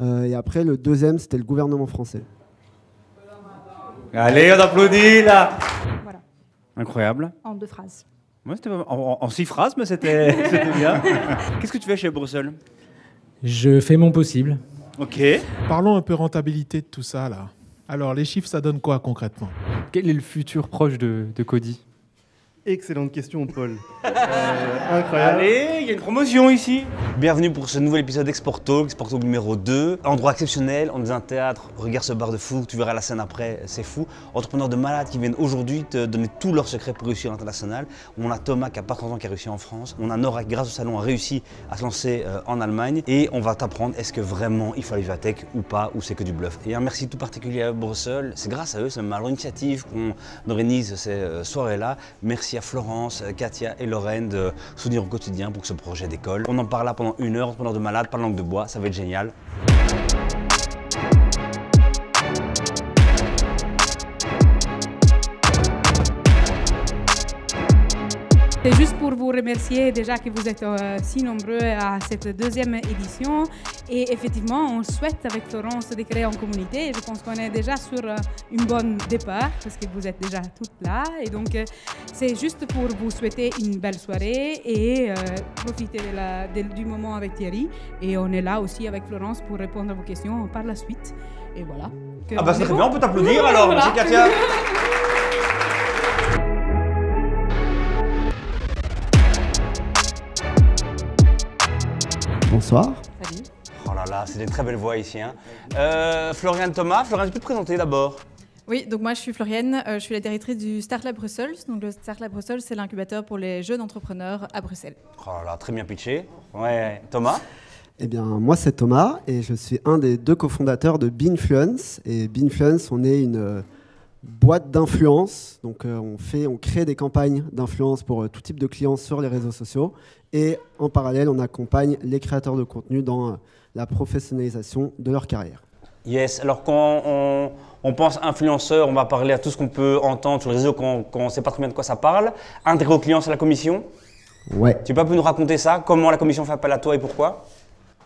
Et après, le deuxième, c'était le gouvernement français. Allez, on applaudit là. Voilà, Incroyable. en 2 phrases. Ouais, c'était en 6 phrases, mais c'était bien. Qu'est-ce que tu fais chez Bruxelles? Je fais mon possible. Ok. Parlons un peu rentabilité de tout ça, là. Alors, les chiffres, ça donne quoi concrètement? Quel est le futur proche de Cody? Excellente question, Paul. Incroyable. Allez, il y a une promotion ici. Bienvenue pour ce nouvel épisode d'Export Talk, Export Talk numéro 2. Endroit exceptionnel, on est dans un théâtre, regarde ce bar de fou, tu verras la scène après, c'est fou. Entrepreneurs de malades qui viennent aujourd'hui te donner tous leurs secrets pour réussir à l'international. On a Thomas qui a pas 30 ans qui a réussi en France. On a Nora qui grâce au salon a réussi à se lancer en Allemagne. Et on va t'apprendre est-ce que vraiment il faut aller à Tech ou pas, ou c'est que du bluff. Et un merci tout particulier à Bruxelles, c'est grâce à eux, c'est leur initiative qu'on organise ces soirées-là. Merci à Florence, Katia et Lorraine de soutenir au quotidien pour que ce projet décolle. On en parle là pendant 1 heure, entrepreneur de malade, pas de langue de bois, ça va être génial. C'est juste pour vous remercier déjà que vous êtes si nombreux à cette 2e édition. Et effectivement, on souhaite avec Florence de créer une communauté. Et je pense qu'on est déjà sur une bonne départ parce que vous êtes déjà toutes là. Et donc, c'est juste pour vous souhaiter une belle soirée et profiter du moment avec Thierry. Et on est là aussi avec Florence pour répondre à vos questions par la suite. Et voilà. Ah bah c'est très bien, on peut t'applaudir alors, Voilà. merci Katia. Bonsoir. Salut. Oh là là, c'est des très belles voix ici. Hein. Florian Thomas, Florian, tu peux te présenter d'abord? Oui, donc moi je suis Floriane, je suis la directrice du Startlab Brussels. Donc le Startlab Brussels, c'est l'incubateur pour les jeunes entrepreneurs à Bruxelles. Oh là là, très bien pitché. Ouais, Thomas? Eh bien, moi, c'est Thomas et je suis un des 2 cofondateurs de Binfluence. Et Binfluence, on est une boîte d'influence. Donc, on crée des campagnes d'influence pour tout type de clients sur les réseaux sociaux. Et en parallèle, on accompagne les créateurs de contenu dans la professionnalisation de leur carrière. Yes, alors quand on pense influenceur, on va parler à tout ce qu'on peut entendre sur les réseaux quand on ne sait pas très bien de quoi ça parle. Intérêt aux clients, c'est la commission. Ouais. Tu peux un peu nous raconter ça? Comment la commission fait appel à toi et pourquoi?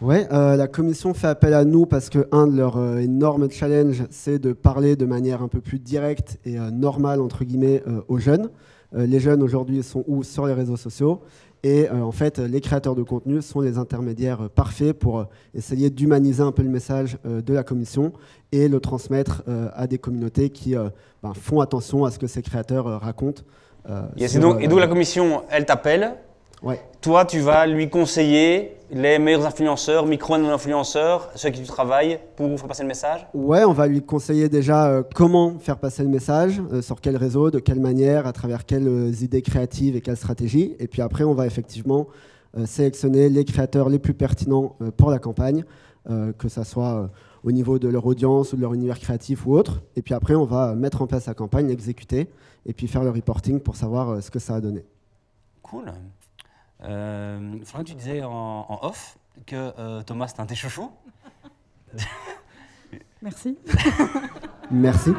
Ouais, la commission fait appel à nous parce que un de leurs énormes challenges, c'est de parler de manière un peu plus directe et normale, entre guillemets, aux jeunes. Les jeunes, aujourd'hui, sont où? Sur les réseaux sociaux. Et en fait, les créateurs de contenu sont les intermédiaires parfaits pour essayer d'humaniser un peu le message de la commission et le transmettre à des communautés qui font attention à ce que ces créateurs racontent. Yes, et donc la commission, elle t'appelle. Ouais. Toi, tu vas lui conseiller les meilleurs influenceurs, micro-influenceurs, ceux avec qui tu travailles pour faire passer le message? Ouais, on va lui conseiller déjà comment faire passer le message, sur quel réseau, de quelle manière, à travers quelles idées créatives et quelles stratégies. Et puis après, on va effectivement sélectionner les créateurs les plus pertinents pour la campagne, que ça soit au niveau de leur audience ou de leur univers créatif ou autre. Et puis après, on va mettre en place la campagne, l'exécuter, et puis faire le reporting pour savoir ce que ça a donné. Cool. Florian, tu disais en off que Thomas, c'était un de tes chouchous. Merci. Merci.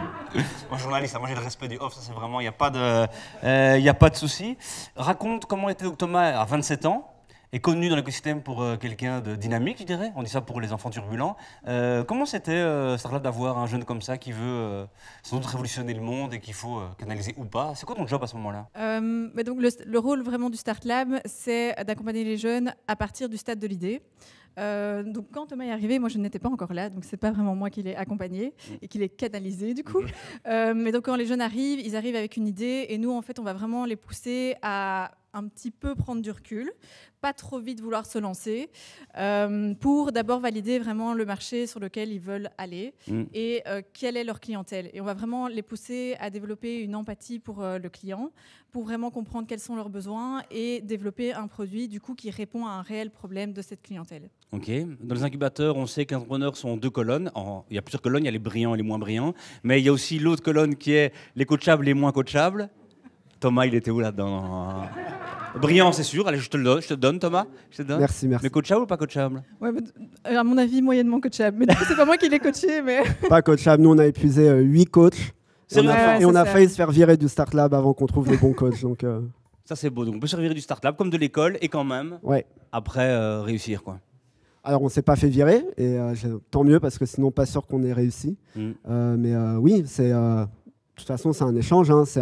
Moi, journaliste, moi j'ai le respect du off, ça c'est vraiment, il n'y a pas de souci. Raconte comment était donc Thomas à 27 ans, est connu dans l'écosystème pour quelqu'un de dynamique, je dirais. On dit ça pour les enfants turbulents. Comment c'était Startlab d'avoir un jeune comme ça qui veut sans doute révolutionner le monde et qu'il faut canaliser ou pas? C'est quoi ton job à ce moment-là? Mais donc le rôle vraiment du Startlab, c'est d'accompagner les jeunes à partir du stade de l'idée. Donc quand Thomas est arrivé, moi je n'étais pas encore là, donc c'est pas vraiment moi qui l'ai accompagné et qui l'ai canalisé du coup. Mais donc quand les jeunes arrivent, ils arrivent avec une idée et nous en fait on va vraiment les pousser à un petit peu prendre du recul, pas trop vite vouloir se lancer, pour d'abord valider vraiment le marché sur lequel ils veulent aller et quelle est leur clientèle. Et on va vraiment les pousser à développer une empathie pour le client, pour vraiment comprendre quels sont leurs besoins et développer un produit du coup qui répond à un réel problème de cette clientèle. Ok. Dans les incubateurs, on sait que les entrepreneurs sont 2 colonnes. Il y a plusieurs colonnes, il y a les brillants et les moins brillants. Mais il y a aussi l'autre colonne qui est les coachables et les moins coachables. Thomas, il était où là-dedans? Brillant, c'est sûr. Allez, je te le donne, Thomas. Je te le donne. Merci, merci. Mais coachable ou pas coachable? Ouais, à mon avis, moyennement coachable. Mais du coup, c'est pas moi qui l'ai coaché, mais... Pas coachable. Nous, on a épuisé 8 coachs. Et on a failli se faire virer du Startlab avant qu'on trouve les bons coachs. Donc, ça, c'est beau. Donc, on peut se servir du Startlab comme de l'école et quand même, après, réussir, quoi. Alors, on ne s'est pas fait virer, et tant mieux, parce que sinon, pas sûr qu'on ait réussi. Mais oui, de toute façon, c'est un échange, hein, c'est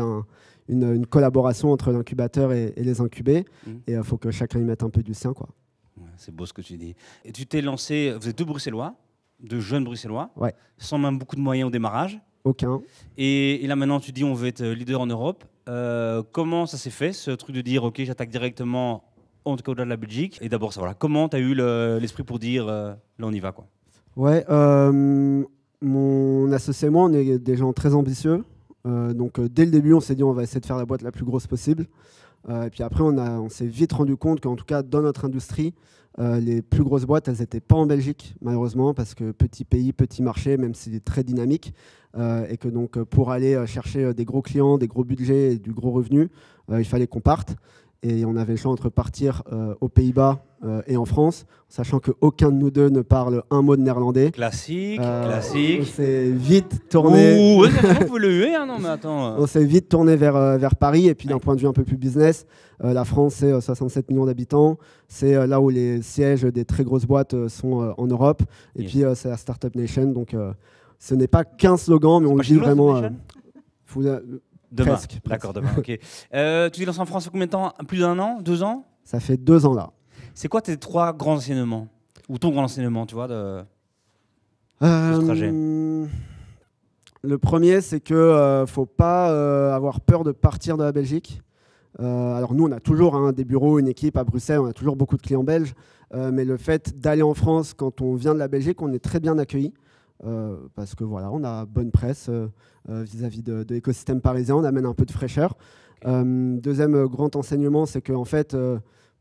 une collaboration entre l'incubateur et les incubés, et il faut que chacun y mette un peu du sien, quoi. Ouais, c'est beau ce que tu dis. Et tu t'es lancé, vous êtes deux Bruxellois, deux jeunes Bruxellois, Ouais. sans même beaucoup de moyens au démarrage. Aucun. Et là maintenant, tu dis on veut être leader en Europe. Comment ça s'est fait, ce truc de dire ok, j'attaque directement, en tout cas au-delà de la Belgique. Et d'abord, ça, voilà, comment tu as eu l'esprit pour dire là on y va, quoi. Ouais, mon associé et moi, on est des gens très ambitieux. Donc dès le début, on s'est dit on va essayer de faire la boîte la plus grosse possible. Et puis après, on s'est vite rendu compte qu'en tout cas, dans notre industrie, les plus grosses boîtes, elles n'étaient pas en Belgique, malheureusement, parce que petit pays, petit marché, même si c'est très dynamique. Et que donc, pour aller chercher des gros clients, des gros budgets et du gros revenu, il fallait qu'on parte. Et on avait le choix entre partir aux Pays-Bas et en France, sachant qu'aucun de nous deux ne parle un mot de néerlandais. Classique, On classique. s'est vite tourné. Ouh, vous pouvez le huer, hein, non mais attends. On s'est vite tourné vers Paris. Et puis d'un point de vue un peu plus business, la France, c'est 67 millions d'habitants. C'est là où les sièges des très grosses boîtes sont en Europe. Et puis c'est la Startup Nation. Donc ce n'est pas qu'un slogan, mais on le dit vraiment. Demain. Presque. D'accord, demain. Ok. Tu t'es lancé en France il y a combien de temps? Plus d'1 an? 2 ans? Ça fait 2 ans là. C'est quoi tes 3 grands enseignements? Ou ton grand enseignement, tu vois, de ce trajet? Le premier, c'est qu'il ne faut pas avoir peur de partir de la Belgique. Alors nous, on a toujours des bureaux, une équipe à Bruxelles, on a toujours beaucoup de clients belges. Mais le fait d'aller en France, quand on vient de la Belgique, on est très bien accueilli. Parce que voilà, on a bonne presse vis-à-vis de l'écosystème parisien, on amène un peu de fraîcheur. Deuxième grand enseignement, c'est qu'en fait,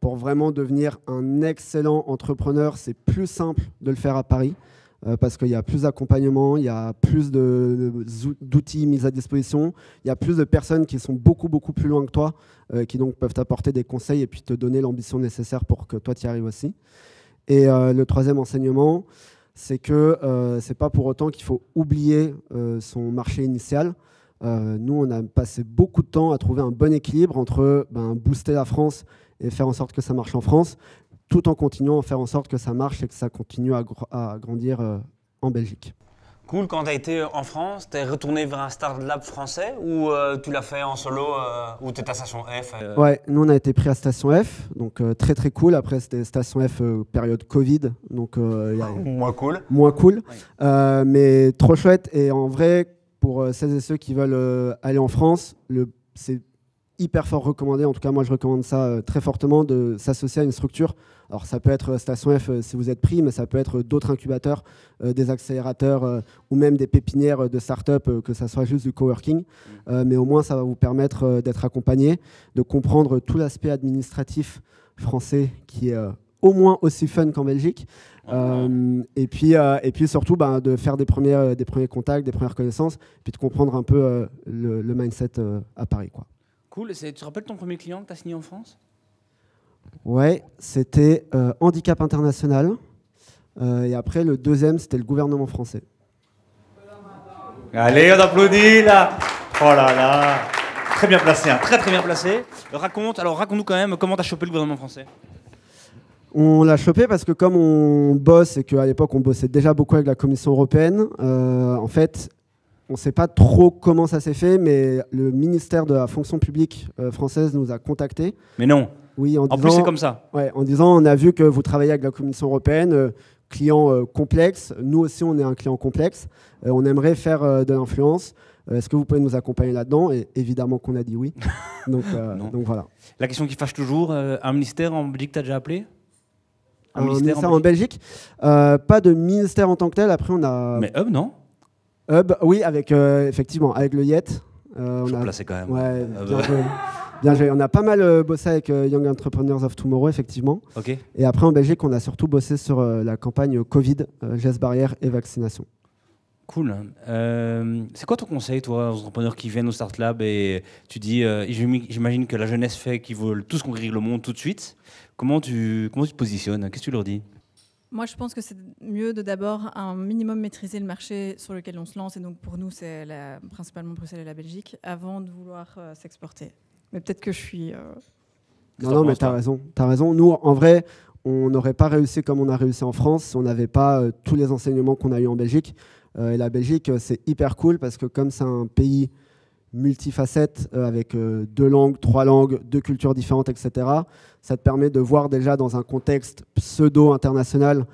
pour vraiment devenir un excellent entrepreneur, c'est plus simple de le faire à Paris. Parce qu'il y a plus d'accompagnement, il y a plus d'outils mis à disposition, il y a plus de personnes qui sont beaucoup plus loin que toi, qui donc peuvent t'apporter des conseils et puis te donner l'ambition nécessaire pour que toi tu y arrives aussi. Et le troisième enseignement, c'est que c'est pas pour autant qu'il faut oublier son marché initial. Nous, on a passé beaucoup de temps à trouver un bon équilibre entre booster la France et faire en sorte que ça marche en France, tout en continuant à faire en sorte que ça marche et que ça continue à grandir en Belgique. Cool, quand tu as été en France, tu es retourné vers un Startlab français ou tu l'as fait en solo ou tu étais à Station F Ouais, nous on a été pris à Station F, donc très cool. Après c'était Station F période Covid, donc moins cool. Moins cool, Oui. mais trop chouette. Et en vrai, pour celles et ceux qui veulent aller en France, c'est hyper fort recommandé, en tout cas moi je recommande ça très fortement, de s'associer à une structure. Alors ça peut être Station F si vous êtes pris, mais ça peut être d'autres incubateurs, des accélérateurs ou même des pépinières de start-up, que ça soit juste du coworking. Mais au moins ça va vous permettre d'être accompagné, de comprendre tout l'aspect administratif français qui est au moins aussi fun qu'en Belgique. Et puis surtout de faire des premiers contacts, des premières connaissances, puis de comprendre un peu le mindset à Paris, quoi. Cool. Tu te rappelles ton premier client que tu as signé en France? Ouais, c'était Handicap International. Et après, le deuxième, c'était le gouvernement français. Allez, on applaudit là. Oh là là. Très bien placé, hein. Très bien placé. Raconte-nous quand même comment tu as chopé le gouvernement français. On l'a chopé parce que comme on bosse et qu'à l'époque, on bossait déjà beaucoup avec la Commission européenne, en fait, on ne sait pas trop comment ça s'est fait, mais le ministère de la fonction publique française nous a contactés. Mais non. Oui, en plus, c'est comme ça. Ouais, en disant, on a vu que vous travaillez avec la Commission européenne, client complexe. Nous aussi, on est un client complexe. On aimerait faire de l'influence. Est-ce que vous pouvez nous accompagner là-dedans? Et évidemment qu'on a dit oui. donc voilà. La question qui fâche toujours, un ministère en Belgique, tu as déjà appelé? Un ministère en Belgique, pas de ministère en tant que tel. Après, on a... Mais Hub, non? Hub, oui, effectivement, avec le YET. Je suis placé quand même. Ouais, bien joué. On a pas mal bossé avec Young Entrepreneurs of Tomorrow, effectivement. Okay. Et après, en Belgique, on a surtout bossé sur la campagne Covid, gestes barrières et vaccination. Cool. C'est quoi ton conseil, toi, aux entrepreneurs qui viennent au Start Lab et tu dis, j'imagine que la jeunesse fait qu'ils veulent tous conquérir le monde tout de suite. Comment tu te positionnes? Qu'est-ce que tu leur dis? Moi, je pense que c'est mieux de d'abord un minimum maîtriser le marché sur lequel on se lance. Et donc, pour nous, c'est principalement Bruxelles et la Belgique, avant de vouloir s'exporter. Mais peut-être que je suis Non, mais t'as raison. Nous, en vrai, on n'aurait pas réussi comme on a réussi en France si on n'avait pas tous les enseignements qu'on a eu en Belgique. Et la Belgique, c'est hyper cool parce que comme c'est un pays multifacette avec 2 langues, 3 langues, 2 cultures différentes, etc., ça te permet de voir déjà dans un contexte pseudo-international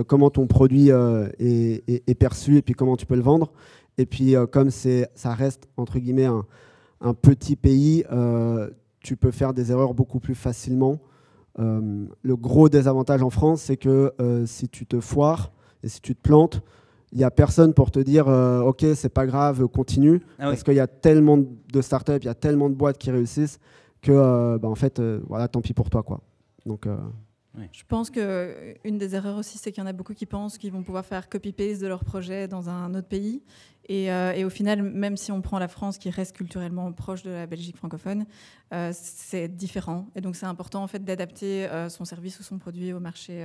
comment ton produit est perçu et puis comment tu peux le vendre. Et puis comme ça reste entre guillemets un petit pays, tu peux faire des erreurs beaucoup plus facilement. Le gros désavantage en France, c'est que si tu te foires et si tu te plantes, il n'y a personne pour te dire ok, c'est pas grave, continue. Parce qu'il y a tellement de startups, il y a tellement de boîtes qui réussissent que en fait, voilà, tant pis pour toi, quoi. Donc, Je pense qu'une des erreurs aussi, c'est qu'il y en a beaucoup qui pensent qu'ils vont pouvoir faire copy-paste de leur projet dans un autre pays. Et au final, même si on prend la France, qui reste culturellement proche de la Belgique francophone, c'est différent. Et donc, c'est important en fait, d'adapter son service ou son produit au marché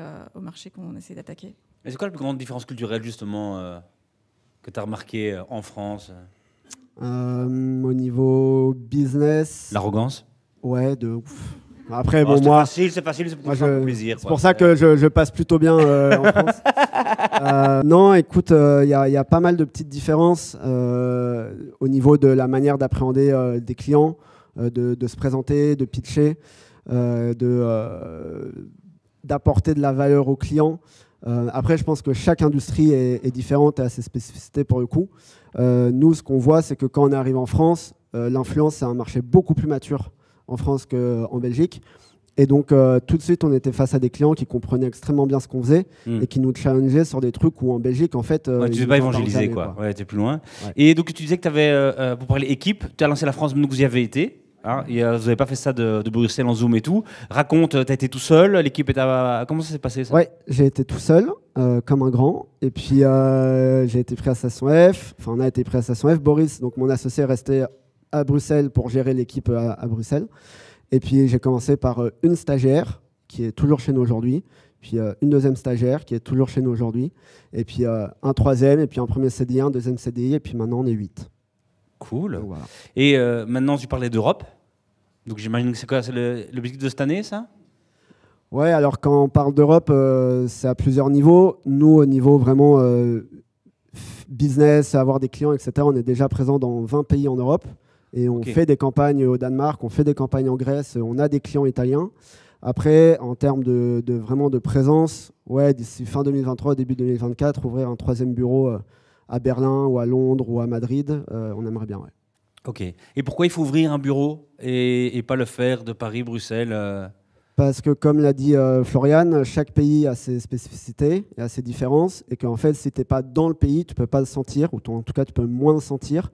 qu'on essaie d'attaquer. Et c'est quoi la plus grande différence culturelle, justement, que tu as remarqué en France? Au niveau business... L'arrogance? Ouais, de ouf. Après, bon, moi... C'est facile, c'est pour faire plaisir. C'est pour ça que je passe plutôt bien en France. Non, écoute, il y a pas mal de petites différences au niveau de la manière d'appréhender des clients, de se présenter, de pitcher, d'apporter de la valeur aux clients. Après, je pense que chaque industrie est différente et a ses spécificités pour le coup. Nous, ce qu'on voit, c'est que quand on arrive en France, l'influence, c'est un marché beaucoup plus mature en France qu'en Belgique. Et donc, tout de suite, on était face à des clients qui comprenaient extrêmement bien ce qu'on faisait et qui nous challengeaient sur des trucs où en Belgique, en fait... tu ne sais pas évangéliser, quoi. Ouais, tu es plus loin. Ouais. Et donc, tu disais que tu avais, pour parler équipe, tu as lancé la France, nous, vous y avez été. Hein, et, vous n'avez pas fait ça de Bruxelles en Zoom et tout. Raconte, tu as été tout seul, l'équipe était... Comment ça s'est passé, ça? Ouais, j'ai été tout seul, comme un grand. Et puis, j'ai été pris à Station F. Enfin, on a été pris à Station F. Boris, donc mon associé, est resté à Bruxelles pour gérer l'équipe à Bruxelles. Et puis, j'ai commencé par une stagiaire qui est toujours chez nous aujourd'hui, puis une deuxième stagiaire qui est toujours chez nous aujourd'hui, et puis un troisième, et puis un premier CDI, un deuxième CDI, et puis maintenant, on est 8. Cool. Donc, voilà. Et maintenant, tu parlais d'Europe. Donc, j'imagine que c'est quoi? C'est l'objectif de cette année, ça? Ouais, alors quand on parle d'Europe, c'est à plusieurs niveaux. Nous, au niveau vraiment business, avoir des clients, etc., on est déjà présent dans 20 pays en Europe. Et on fait des campagnes au Danemark, on fait des campagnes en Grèce, on a des clients italiens. Après, en termes vraiment de présence, ouais, d'ici fin 2023, début 2024, ouvrir un 3e bureau à Berlin ou à Londres ou à Madrid, on aimerait bien, ouais. Ok. Et pourquoi il faut ouvrir un bureau et pas le faire de Paris, Bruxelles Parce que, comme l'a dit Florian, chaque pays a ses spécificités et a ses différences. Et qu'en fait, si tu n'es pas dans le pays, tu ne peux pas le sentir, ou en tout cas, tu peux moins le sentir.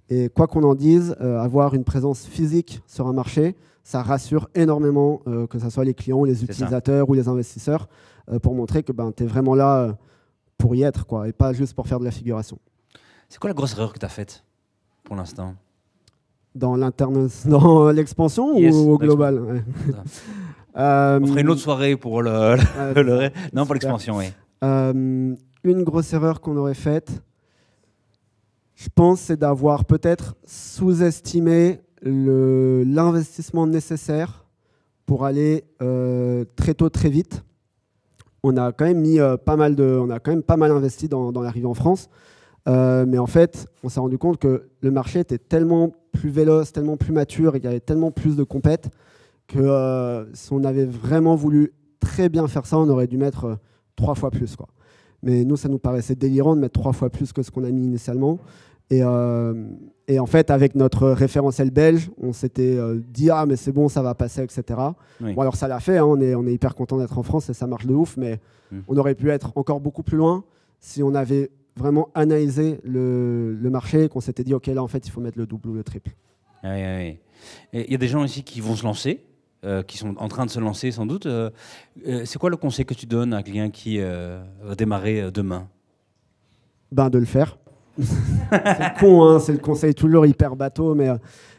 Et quoi qu'on en dise, avoir une présence physique sur un marché, ça rassure énormément, que ce soit les clients, les utilisateurs ou les investisseurs, pour montrer que tu es vraiment là pour y être, quoi, et pas juste pour faire de la figuration. C'est quoi la grosse erreur que tu as faite pour l'instant? Dans l'expansion ou au global? Ouais. On ferait une autre soirée pour le non, pour l'expansion, oui. Une grosse erreur qu'on aurait faite, je pense, c'est d'avoir peut-être sous-estimé l'investissement nécessaire pour aller très tôt, très vite. On a quand même mis pas mal investi dans l'arrivée en France, mais en fait, on s'est rendu compte que le marché était tellement plus véloce, tellement plus mature, et qu'il y avait tellement plus de compètes que si on avait vraiment voulu très bien faire ça, on aurait dû mettre 3 fois plus, quoi. Mais nous, ça nous paraissait délirant de mettre 3 fois plus que ce qu'on a mis initialement. Et en fait, avec notre référentiel belge, on s'était dit « Ah, mais c'est bon, ça va passer, etc. » Oui. Bon, alors ça l'a fait, hein, on est hyper content d'être en France et ça marche de ouf, mais on aurait pu être encore beaucoup plus loin si on avait vraiment analysé le marché et qu'on s'était dit « Ok, là, en fait, il faut mettre le double ou le triple. » Oui. Il y a des gens ici qui vont se lancer, qui sont en train de se lancer sans doute. C'est quoi le conseil que tu donnes à un client qui va démarrer demain? De le faire. C'est con, hein, c'est le conseil toujours hyper bateau, mais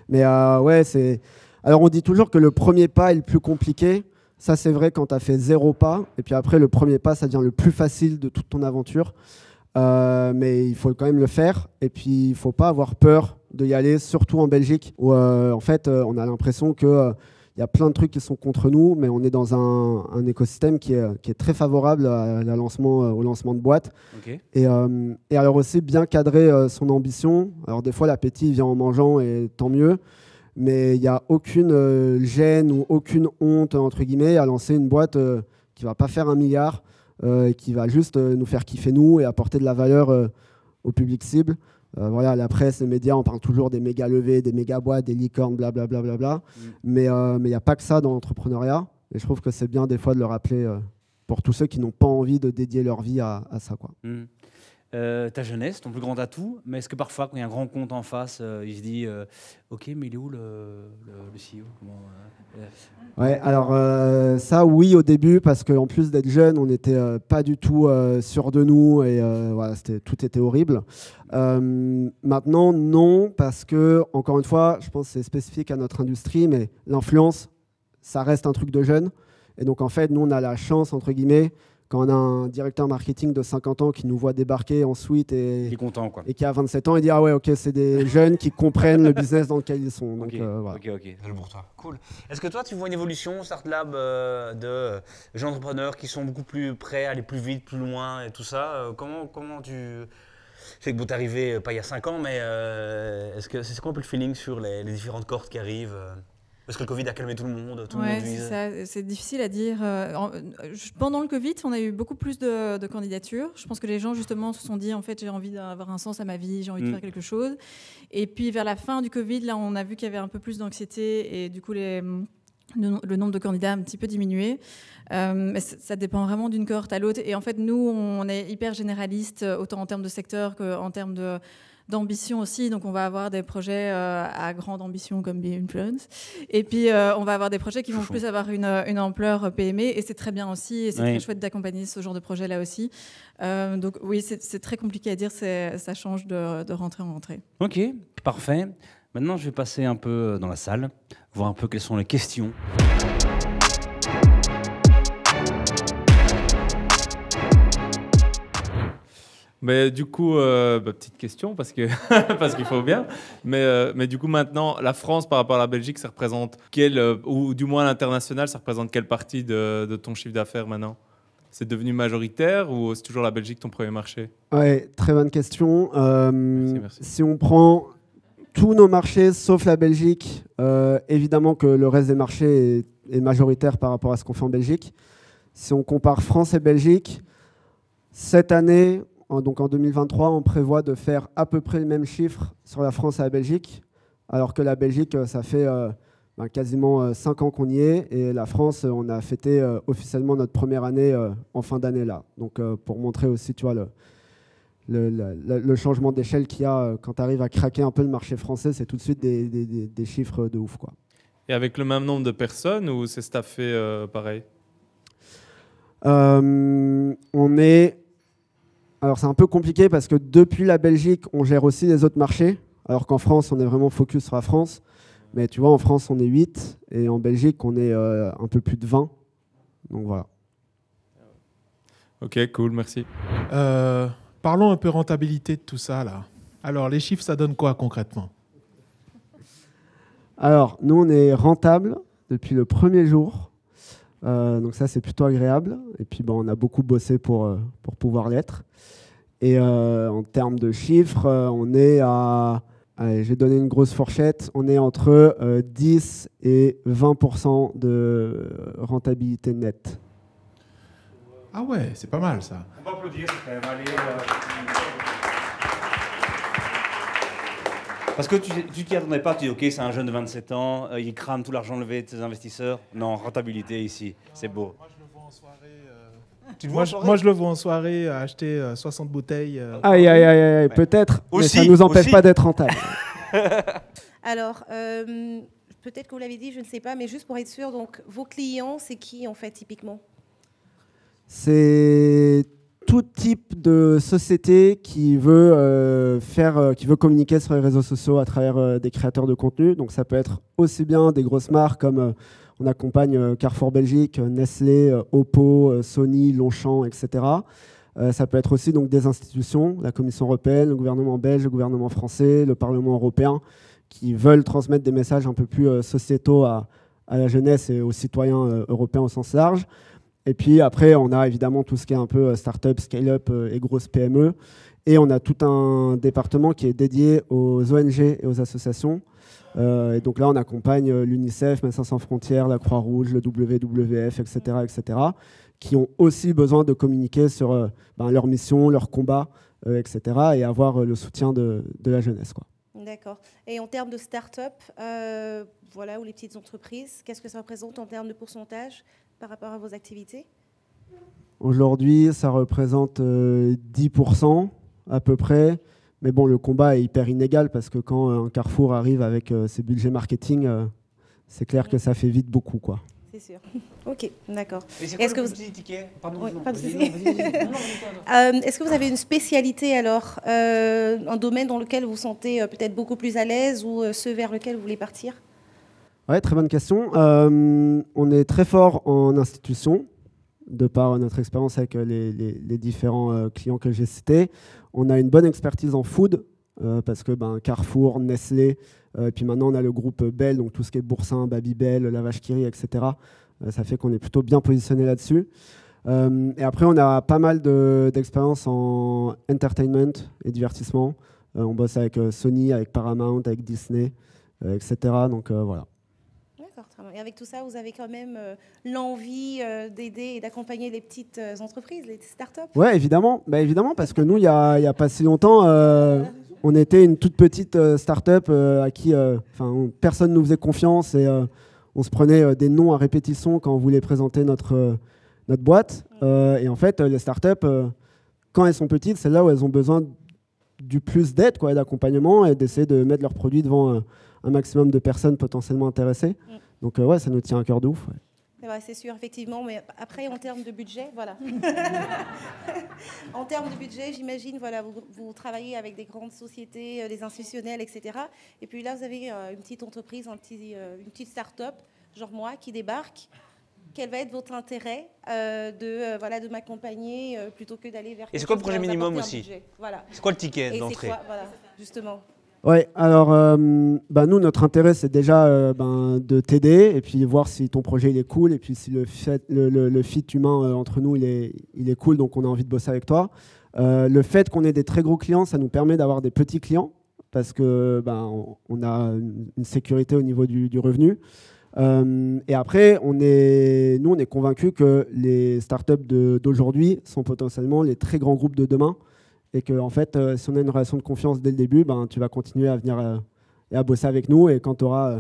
ouais, c'est... Alors on dit toujours que le premier pas est le plus compliqué. Ça, c'est vrai quand tu as fait 0 pas, et puis après, le premier pas, ça devient le plus facile de toute ton aventure. Mais il faut quand même le faire, et puis il ne faut pas avoir peur de y aller, surtout en Belgique, où en fait, on a l'impression que il y a plein de trucs qui sont contre nous, mais on est dans un écosystème qui est très favorable au lancement de boîtes. Ok. Et alors aussi bien cadrer son ambition. Alors des fois l'appétit vient en mangeant et tant mieux, mais il n'y a aucune gêne ou aucune honte entre guillemets à lancer une boîte qui va pas faire 1 milliard, et qui va juste nous faire kiffer nous et apporter de la valeur au public cible. Voilà, la presse, les médias, on parle toujours des méga levées, des méga boîtes, des licornes, blablabla. Bla, bla, bla. Mais il n'y a pas que ça dans l'entrepreneuriat. Et je trouve que c'est bien des fois de le rappeler pour tous ceux qui n'ont pas envie de dédier leur vie à ça, quoi. Ta jeunesse, ton plus grand atout, mais est-ce que parfois, quand il y a un grand compte en face, il se dit ok, mais il est où le CEO? Ouais, alors ça, oui, au début, parce qu'en plus d'être jeune, on n'était pas du tout sûr de nous et voilà, tout était horrible. Maintenant, non, parce que, encore une fois, je pense que c'est spécifique à notre industrie, mais l'influence, ça reste un truc de jeune. Et donc, en fait, nous, on a la chance, entre guillemets, quand on a un directeur marketing de 50 ans qui nous voit débarquer en suite et qui est content, quoi. Et qui a 27 ans, il dit ah ouais, ok, c'est des jeunes qui comprennent le business dans lequel ils sont. Donc, voilà. Ok. C'est pour toi. Cool. Est-ce que toi, tu vois une évolution au Startlab de jeunes entrepreneurs qui sont beaucoup plus prêts à aller plus vite, plus loin et tout ça comment tu... Je sais que vous t'es arrivé pas il y a 5 ans, mais est-ce que c'est quoi un peu le feeling sur les différentes cohortes qui arrivent Est-ce que le Covid a calmé tout le monde Ouais, c'est difficile à dire. Pendant le Covid, on a eu beaucoup plus de candidatures. Je pense que les gens, justement, se sont dit, en fait, j'ai envie d'avoir un sens à ma vie, j'ai envie de faire quelque chose. Et puis, vers la fin du Covid, là, on a vu qu'il y avait un peu plus d'anxiété et du coup, le nombre de candidats a un petit peu diminué. Mais ça dépend vraiment d'une cohorte à l'autre. Et en fait, nous, on est hyper généraliste, autant en termes de secteur qu'en termes d'ambition aussi, donc on va avoir des projets à grande ambition comme Be Influence, et puis on va avoir des projets qui vont plus avoir une ampleur PME, et c'est très bien aussi, et c'est très chouette d'accompagner ce genre de projet là aussi. Donc oui, c'est très compliqué à dire, ça change de rentrée en rentrée. Ok, parfait. Maintenant, je vais passer un peu dans la salle, voir un peu quelles sont les questions. Mais du coup, petite question, parce qu'il faut bien. Mais du coup, maintenant, la France par rapport à la Belgique, ça représente ou du moins l'international, ça représente quelle partie de ton chiffre d'affaires maintenant? C'est devenu majoritaire ou c'est toujours la Belgique ton premier marché? Ouais, très bonne question. Merci. Si on prend tous nos marchés, sauf la Belgique, évidemment que le reste des marchés est majoritaire par rapport à ce qu'on fait en Belgique. Si on compare France et Belgique, cette année... Donc en 2023, on prévoit de faire à peu près le même chiffre sur la France et la Belgique, alors que la Belgique, ça fait quasiment 5 ans qu'on y est, et la France, on a fêté officiellement notre première année en fin d'année là. Donc pour montrer aussi, tu vois, le changement d'échelle qu'il y a quand tu arrives à craquer un peu le marché français, c'est tout de suite des chiffres de ouf, quoi. Et avec le même nombre de personnes ou c'est staffé pareil? On est... Alors c'est un peu compliqué parce que depuis la Belgique, on gère aussi les autres marchés, alors qu'en France, on est vraiment focus sur la France. Mais tu vois, en France, on est 8 et en Belgique, on est un peu plus de 20. Donc voilà. Ok, cool, merci. Parlons un peu rentabilité de tout ça, là. Alors, les chiffres, ça donne quoi concrètement? Alors, nous, on est rentable depuis le premier jour. Donc ça, c'est plutôt agréable. Et puis, on a beaucoup bossé pour pouvoir l'être. Et en termes de chiffres, on est à... Allez, je vais donner une grosse fourchette. On est entre 10 et 20% de rentabilité nette. Ah ouais, c'est pas mal, ça. On peut applaudir, quand même. Allez, Parce que tu t'y attendais pas, tu dis ok, c'est un jeune de 27 ans, il crame tout l'argent levé de ses investisseurs. Non, rentabilité ici, c'est beau. Moi, je le vois en soirée. Moi, je le vois en soirée à acheter 60 bouteilles. Aïe, peut-être, Aussi, mais ça ne nous empêche pas d'être rentable. Alors, peut-être que vous l'avez dit, je ne sais pas, mais juste pour être sûr, donc vos clients, c'est qui en fait typiquement? C'est tout type de société qui veut communiquer sur les réseaux sociaux à travers des créateurs de contenu. Donc ça peut être aussi bien des grosses marques comme on accompagne Carrefour Belgique, Nestlé, Oppo, Sony, Longchamp, etc. Ça peut être aussi donc des institutions, la Commission européenne, le gouvernement belge, le gouvernement français, le Parlement européen, qui veulent transmettre des messages un peu plus sociétaux à à la jeunesse et aux citoyens européens au sens large. Et puis après, on a évidemment tout ce qui est un peu start-up, scale-up et grosses PME. Et on a tout un département qui est dédié aux ONG et aux associations. Et donc là, on accompagne l'UNICEF, Médecins sans frontières, la Croix-Rouge, le WWF, etc., etc., qui ont aussi besoin de communiquer sur leur mission, leur combat, etc., et avoir le soutien de la jeunesse, quoi. D'accord. Et en termes de start-up, voilà, ou les petites entreprises, qu'est-ce que ça représente en termes de pourcentage par rapport à vos activités? Aujourd'hui, ça représente 10% à peu près. Mais bon, le combat est hyper inégal parce que quand un Carrefour arrive avec ses budgets marketing, c'est clair que ça fait vite beaucoup, quoi. C'est sûr. Ok, d'accord. Est-ce que vous petit ticket? Pardon, oui, pas de souci. Est-ce que vous avez une spécialité alors, un domaine dans lequel vous vous sentez peut-être beaucoup plus à l'aise ou ceux vers lequel vous voulez partir? Ouais, très bonne question. On est très fort en institution, de par notre expérience avec les différents clients que j'ai cités. On a une bonne expertise en food, parce que Carrefour, Nestlé, et puis maintenant on a le groupe Bell, donc tout ce qui est Boursin, Babybel, La Vache qui rit, etc. Ça fait qu'on est plutôt bien positionné là-dessus. Et après, on a pas mal d'expérience en entertainment et divertissement. On bosse avec Sony, avec Paramount, avec Disney, etc. Donc voilà. D'accord, très bien. Et avec tout ça, vous avez quand même l'envie d'aider et d'accompagner les petites entreprises, les startups? Oui, évidemment. Évidemment, parce que nous, il n'y a pas si longtemps, on était une toute petite start-up à qui personne ne nous faisait confiance et on se prenait des noms à répétition quand on voulait présenter notre boîte. Et en fait, les start-up, quand elles sont petites, c'est là où elles ont besoin du plus d'aide, quoi, et d'accompagnement, et d'essayer de mettre leurs produits devant un maximum de personnes potentiellement intéressées. Donc ouais, ça nous tient à cœur de ouf. Ouais. C'est sûr, effectivement, mais après, en termes de budget, voilà. En termes de budget, j'imagine, voilà, vous travaillez avec des grandes sociétés, des institutionnels, etc. Et puis là, vous avez une petite entreprise, une petite start-up, genre moi, qui débarque. Quel va être votre intérêt de m'accompagner plutôt que d'aller vers... Et c'est quoi le projet minimum aussi? Voilà. C'est quoi le ticket d'entrée? Voilà, justement. Ouais, alors nous, notre intérêt, c'est déjà de t'aider et puis voir si ton projet il est cool et puis si le fit humain entre nous il est cool, donc on a envie de bosser avec toi. Le fait qu'on ait des très gros clients, ça nous permet d'avoir des petits clients parce que on a une sécurité au niveau du revenu. Et après, on est convaincus que les startups d'aujourd'hui sont potentiellement les très grands groupes de demain. Et que, en fait, si on a une relation de confiance dès le début, tu vas continuer à venir et à bosser avec nous. Et quand tu auras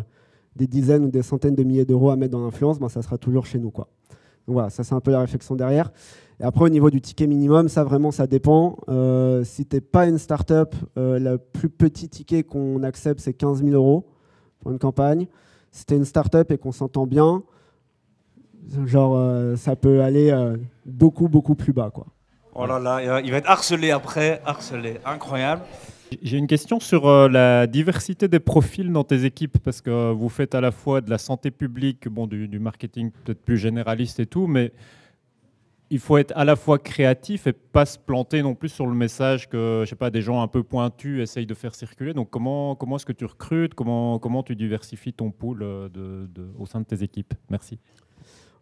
des dizaines ou des centaines de milliers d'euros à mettre dans l'influence, ça sera toujours chez nous, quoi. Donc voilà, ça c'est un peu la réflexion derrière. Et après, au niveau du ticket minimum, ça vraiment, ça dépend. Si tu n'es pas une start-up, le plus petit ticket qu'on accepte, c'est 15 000 euros pour une campagne. Si tu es une start-up et qu'on s'entend bien, ça peut aller beaucoup, beaucoup plus bas, quoi. Oh là là, il va être harcelé après, harcelé, incroyable. J'ai une question sur la diversité des profils dans tes équipes, parce que vous faites à la fois de la santé publique, du marketing peut-être plus généraliste et tout, mais il faut être à la fois créatif et pas se planter non plus sur le message que, je sais pas, des gens un peu pointus essayent de faire circuler. Donc comment est-ce que tu recrutes, comment tu diversifies ton pool au sein de tes équipes? Merci.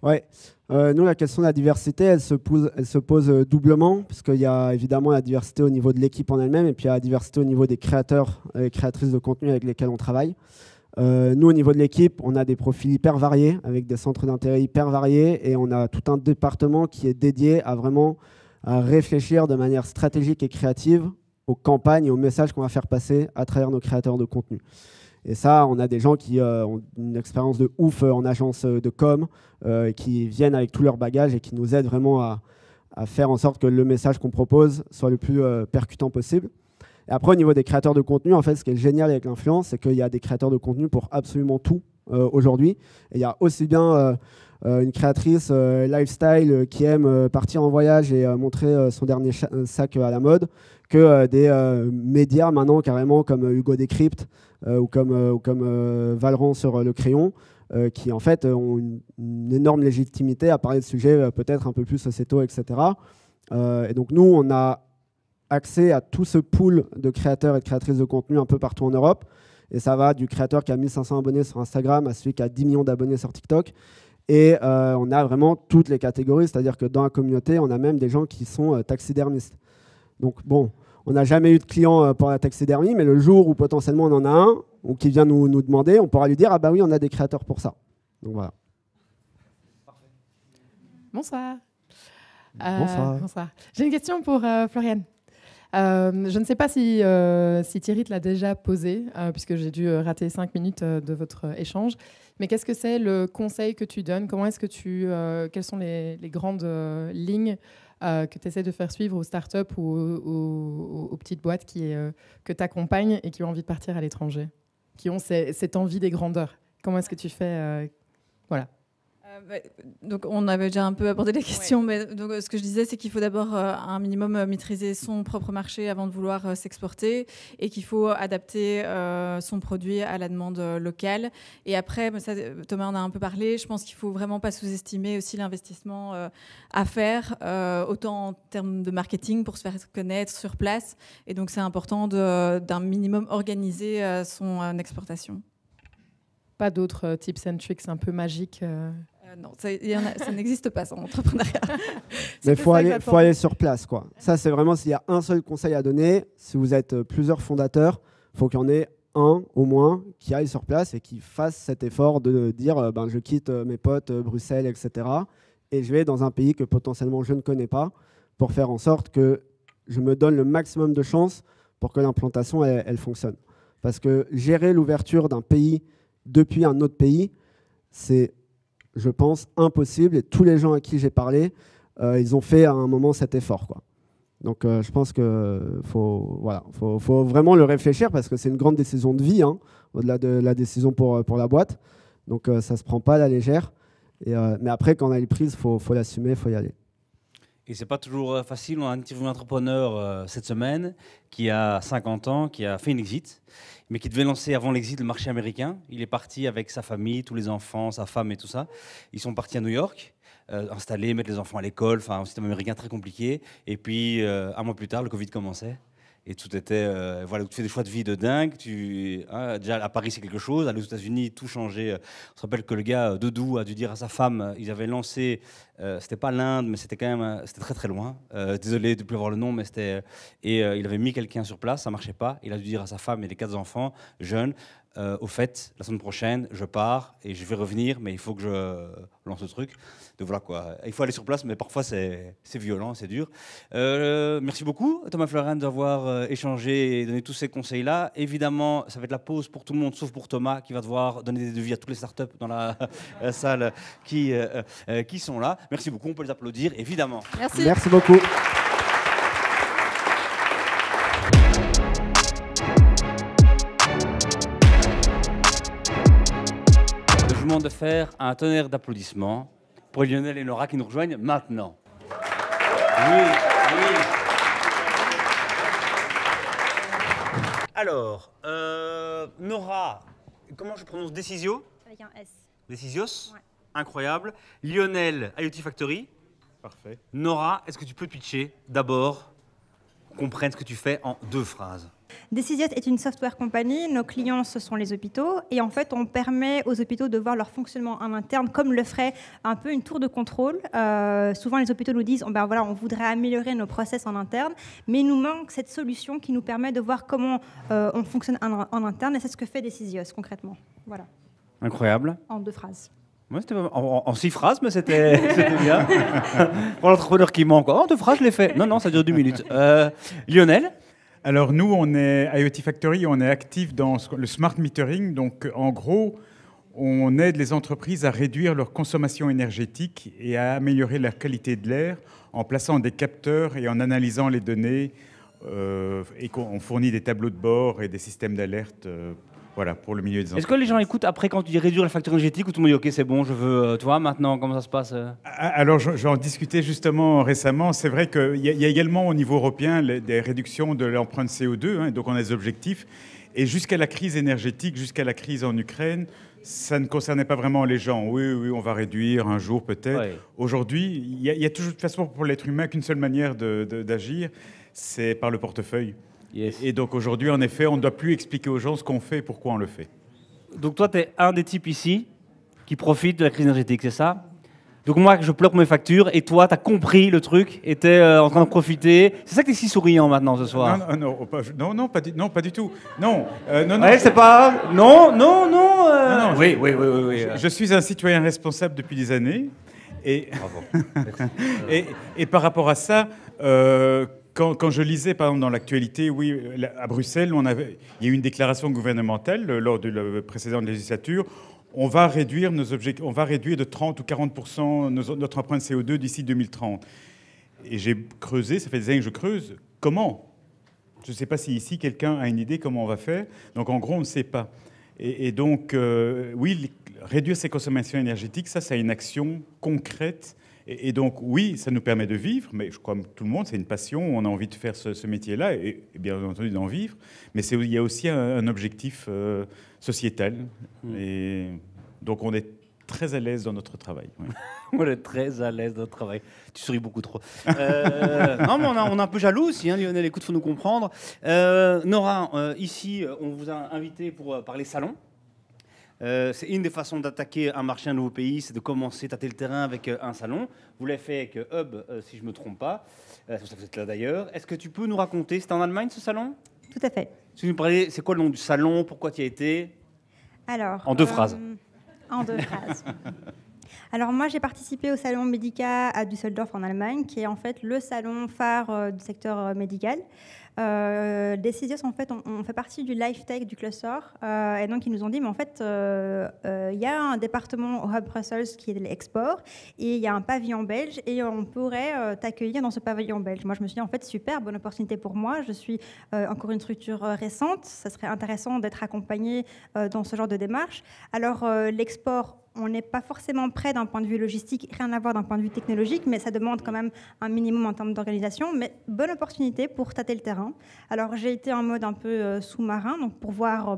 Ouais, nous la question de la diversité, elle se pose doublement, puisqu'il y a évidemment la diversité au niveau de l'équipe en elle-même, et puis il y a la diversité au niveau des créateurs et créatrices de contenu avec lesquels on travaille. Nous, au niveau de l'équipe, on a des profils hyper variés, avec des centres d'intérêt hyper variés, et on a tout un département qui est dédié à vraiment réfléchir de manière stratégique et créative aux campagnes et aux messages qu'on va faire passer à travers nos créateurs de contenu. Et ça, on a des gens qui ont une expérience de ouf en agence de com, qui viennent avec tout leur bagage et qui nous aident vraiment à faire en sorte que le message qu'on propose soit le plus percutant possible. Et après, au niveau des créateurs de contenu, en fait, ce qui est génial avec l'influence, c'est qu'il y a des créateurs de contenu pour absolument tout aujourd'hui. Et il y a aussi bien une créatrice lifestyle qui aime partir en voyage et montrer son dernier sac à la mode, que des médias maintenant carrément comme Hugo Décrypte ou comme Valran sur le crayon, qui en fait ont une énorme légitimité à parler de sujets peut-être un peu plus sociétaux, etc. Et donc nous, on a accès à tout ce pool de créateurs et de créatrices de contenu un peu partout en Europe. Et ça va du créateur qui a 1500 abonnés sur Instagram à celui qui a 10 millions d'abonnés sur TikTok. Et on a vraiment toutes les catégories, c'est-à-dire que dans la communauté, on a même des gens qui sont taxidermistes. Donc bon, on n'a jamais eu de client pour la taxidermie, mais le jour où potentiellement on en a un, ou qui vient nous demander, on pourra lui dire « Ah bah oui, on a des créateurs pour ça ». Donc voilà. Bonsoir. Bonsoir. Bonsoir. J'ai une question pour Floriane. Je ne sais pas si Thierry te l'a déjà posé, puisque j'ai dû rater 5 minutes de votre échange. Mais qu'est-ce que c'est le conseil que tu donnes? Comment est-ce que quelles sont les grandes lignes que tu essaies de faire suivre aux startups ou aux petites boîtes que tu accompagnes et qui ont envie de partir à l'étranger, qui ont cette envie des grandeurs? Comment est-ce que tu fais Voilà. Donc on avait déjà un peu abordé les questions, mais donc, ce que je disais, c'est qu'il faut d'abord un minimum maîtriser son propre marché avant de vouloir s'exporter, et qu'il faut adapter son produit à la demande locale. Et après, ça, Thomas en a un peu parlé, je pense qu'il ne faut vraiment pas sous-estimer aussi l'investissement à faire, autant en termes de marketing pour se faire connaître sur place. Et donc c'est important d'un minimum organiser son exportation. Pas d'autres tips and tricks un peu magiques non, ça n'existe pas en entrepreneuriat. Mais il faut aller sur place, quoi. Ça, c'est vraiment, s'il y a un seul conseil à donner, si vous êtes plusieurs fondateurs, il faut qu'il y en ait un au moins qui aille sur place et qui fasse cet effort de dire je quitte mes potes, Bruxelles, etc. et je vais dans un pays que potentiellement je ne connais pas pour faire en sorte que je me donne le maximum de chances pour que l'implantation elle fonctionne. Parce que gérer l'ouverture d'un pays depuis un autre pays, c'est, je pense, impossible. Et tous les gens à qui j'ai parlé, ils ont fait à un moment cet effort, quoi. Donc je pense qu'il faut vraiment le réfléchir parce que c'est une grande décision de vie, hein, au-delà de la décision pour la boîte. Donc ça ne se prend pas à la légère. Mais après, quand on a les prises, il faut l'assumer, il faut y aller. Et c'est pas toujours facile. On a interviewé un entrepreneur cette semaine qui a 50 ans, qui a fait une exit, mais qui devait lancer avant l'exit le marché américain. Il est parti avec sa famille, tous les enfants, sa femme et tout ça. Ils sont partis à New York, installer, mettre les enfants à l'école, enfin un système américain très compliqué. Et puis un mois plus tard, le Covid commençait. Et tout était, voilà, tu fais des choix de vie de dingue. Déjà à Paris c'est quelque chose, aller aux États-Unis tout changer. On se rappelle que le gars Doudou a dû dire à sa femme, ils avaient lancé, c'était pas l'Inde, mais c'était quand même, c'était très très loin. Désolé de ne plus avoir le nom, mais c'était, il avait mis quelqu'un sur place, ça marchait pas. Il a dû dire à sa femme et les 4 enfants jeunes, au fait, la semaine prochaine, je pars et je vais revenir, mais il faut que je lance le truc. Donc voilà quoi, il faut aller sur place, mais parfois c'est violent, c'est dur. Merci beaucoup Thomas Floriane d'avoir échangé et donné tous ces conseils-là. Évidemment, ça va être la pause pour tout le monde, sauf pour Thomas, qui va devoir donner des devis à toutes les startups dans la salle qui sont là. Merci beaucoup, on peut les applaudir, évidemment. Merci. Merci beaucoup. Je vous demande de faire un tonnerre d'applaudissements pour Lionel et Nora qui nous rejoignent maintenant. Oui. Alors, Nora, comment je prononce Decisio? Avec un S. Decisios, ouais. Incroyable. Lionel, IoT Factory. Parfait. Nora, est-ce que tu peux pitcher d'abord, qu'on comprenne ce que tu fais en 2 phrases? Decisios est une software compagnie. Nos clients, ce sont les hôpitaux. Et en fait, on permet aux hôpitaux de voir leur fonctionnement en interne comme le ferait un peu une tour de contrôle. Souvent, les hôpitaux nous disent voilà, on voudrait améliorer nos process en interne, mais il nous manque cette solution qui nous permet de voir comment on fonctionne en interne. Et c'est ce que fait Decisios concrètement. Voilà. Incroyable. En 2 phrases. Ouais, c'était en 6 phrases, mais c'était bien. Pour l'entrepreneur qui manque, en 2 phrases, je l'ai fait. Non, ça dure 2 minutes. Lionel? Alors nous, on est IoT Factory, on est actif dans le smart metering. Donc en gros, on aide les entreprises à réduire leur consommation énergétique et à améliorer la qualité de l'air en plaçant des capteurs et en analysant les données. Et on fournit des tableaux de bord et des systèmes d'alerte voilà, pour le milieu des entreprises. Est-ce que les gens écoutent après quand tu dis réduire la facture énergétique ou tout le monde dit ok c'est bon, je veux, tu vois, maintenant comment ça se passe Alors j'en discutais justement récemment, c'est vrai qu'il y a également au niveau européen des réductions de l'empreinte CO2, hein, donc on a des objectifs, et jusqu'à la crise énergétique, jusqu'à la crise en Ukraine, ça ne concernait pas vraiment les gens. Oui, on va réduire un jour peut-être. Ouais. Aujourd'hui, il y a toujours de toute façon pour l'être humain qu'une seule manière d'agir, c'est par le portefeuille. Et donc aujourd'hui, en effet, on ne doit plus expliquer aux gens ce qu'on fait et pourquoi on le fait. Donc toi, tu es un des types ici qui profite de la crise énergétique, c'est ça? Donc moi, je pleure mes factures, et toi, tu as compris le truc, et tu es en train de profiter. C'est ça que tu es si souriant maintenant ce soir. Non, pas du tout. Non, Ouais, c'est pas... Non. Oui. Je suis un citoyen responsable depuis des années. Et, et par rapport à ça, quand je lisais, par exemple, dans l'actualité, oui, à Bruxelles, il y a eu une déclaration gouvernementale lors de la précédente législature. On va réduire de 30 ou 40% notre empreinte CO2 d'ici 2030. Et j'ai creusé, ça fait des années que je creuse. Comment? Je ne sais pas si ici, quelqu'un a une idée comment on va faire. Donc, en gros, on ne sait pas. Et donc, oui, réduire ses consommations énergétiques, ça a une action concrète. Et donc, oui, ça nous permet de vivre, mais je crois que tout le monde, c'est une passion, on a envie de faire ce métier-là, et bien entendu d'en vivre, mais il y a aussi un objectif sociétal. Et donc, on est très à l'aise dans notre travail. Oui. On est très à l'aise dans notre travail. Tu souris beaucoup trop. Non, mais on est un peu jaloux aussi, hein, Lionel, écoute, il faut nous comprendre. Nora, ici, on vous a invité pour parler salon. C'est une des façons d'attaquer un marché, un nouveau pays, c'est de commencer à tâter le terrain avec un salon. Vous l'avez fait avec Hub, si je ne me trompe pas. C'est pour ça que vous êtes là d'ailleurs. Est-ce que tu peux nous raconter, c'était en Allemagne ce salon? Tout à fait. Si vous nous parlez, c'est quoi le nom du salon? Pourquoi tu y as été? Alors, en 2 phrases. En 2 phrases. Alors moi, j'ai participé au salon Medica à Düsseldorf en Allemagne, qui est en fait le salon phare du secteur médical. Decidios, en fait, on fait partie du Life Tech du cluster, et donc ils nous ont dit, mais en fait, il y a un département au Hub Brussels qui est l'export, et il y a un pavillon belge, et on pourrait t'accueillir dans ce pavillon belge. Moi, je me suis dit, en fait, super, bonne opportunité pour moi. Je suis encore une structure récente, ça serait intéressant d'être accompagnée dans ce genre de démarche. Alors, l'export, on n'est pas forcément prêt d'un point de vue logistique, rien à voir d'un point de vue technologique, mais ça demande quand même un minimum en termes d'organisation. Mais bonne opportunité pour tâter le terrain. Alors j'ai été en mode un peu sous-marin, donc pour voir,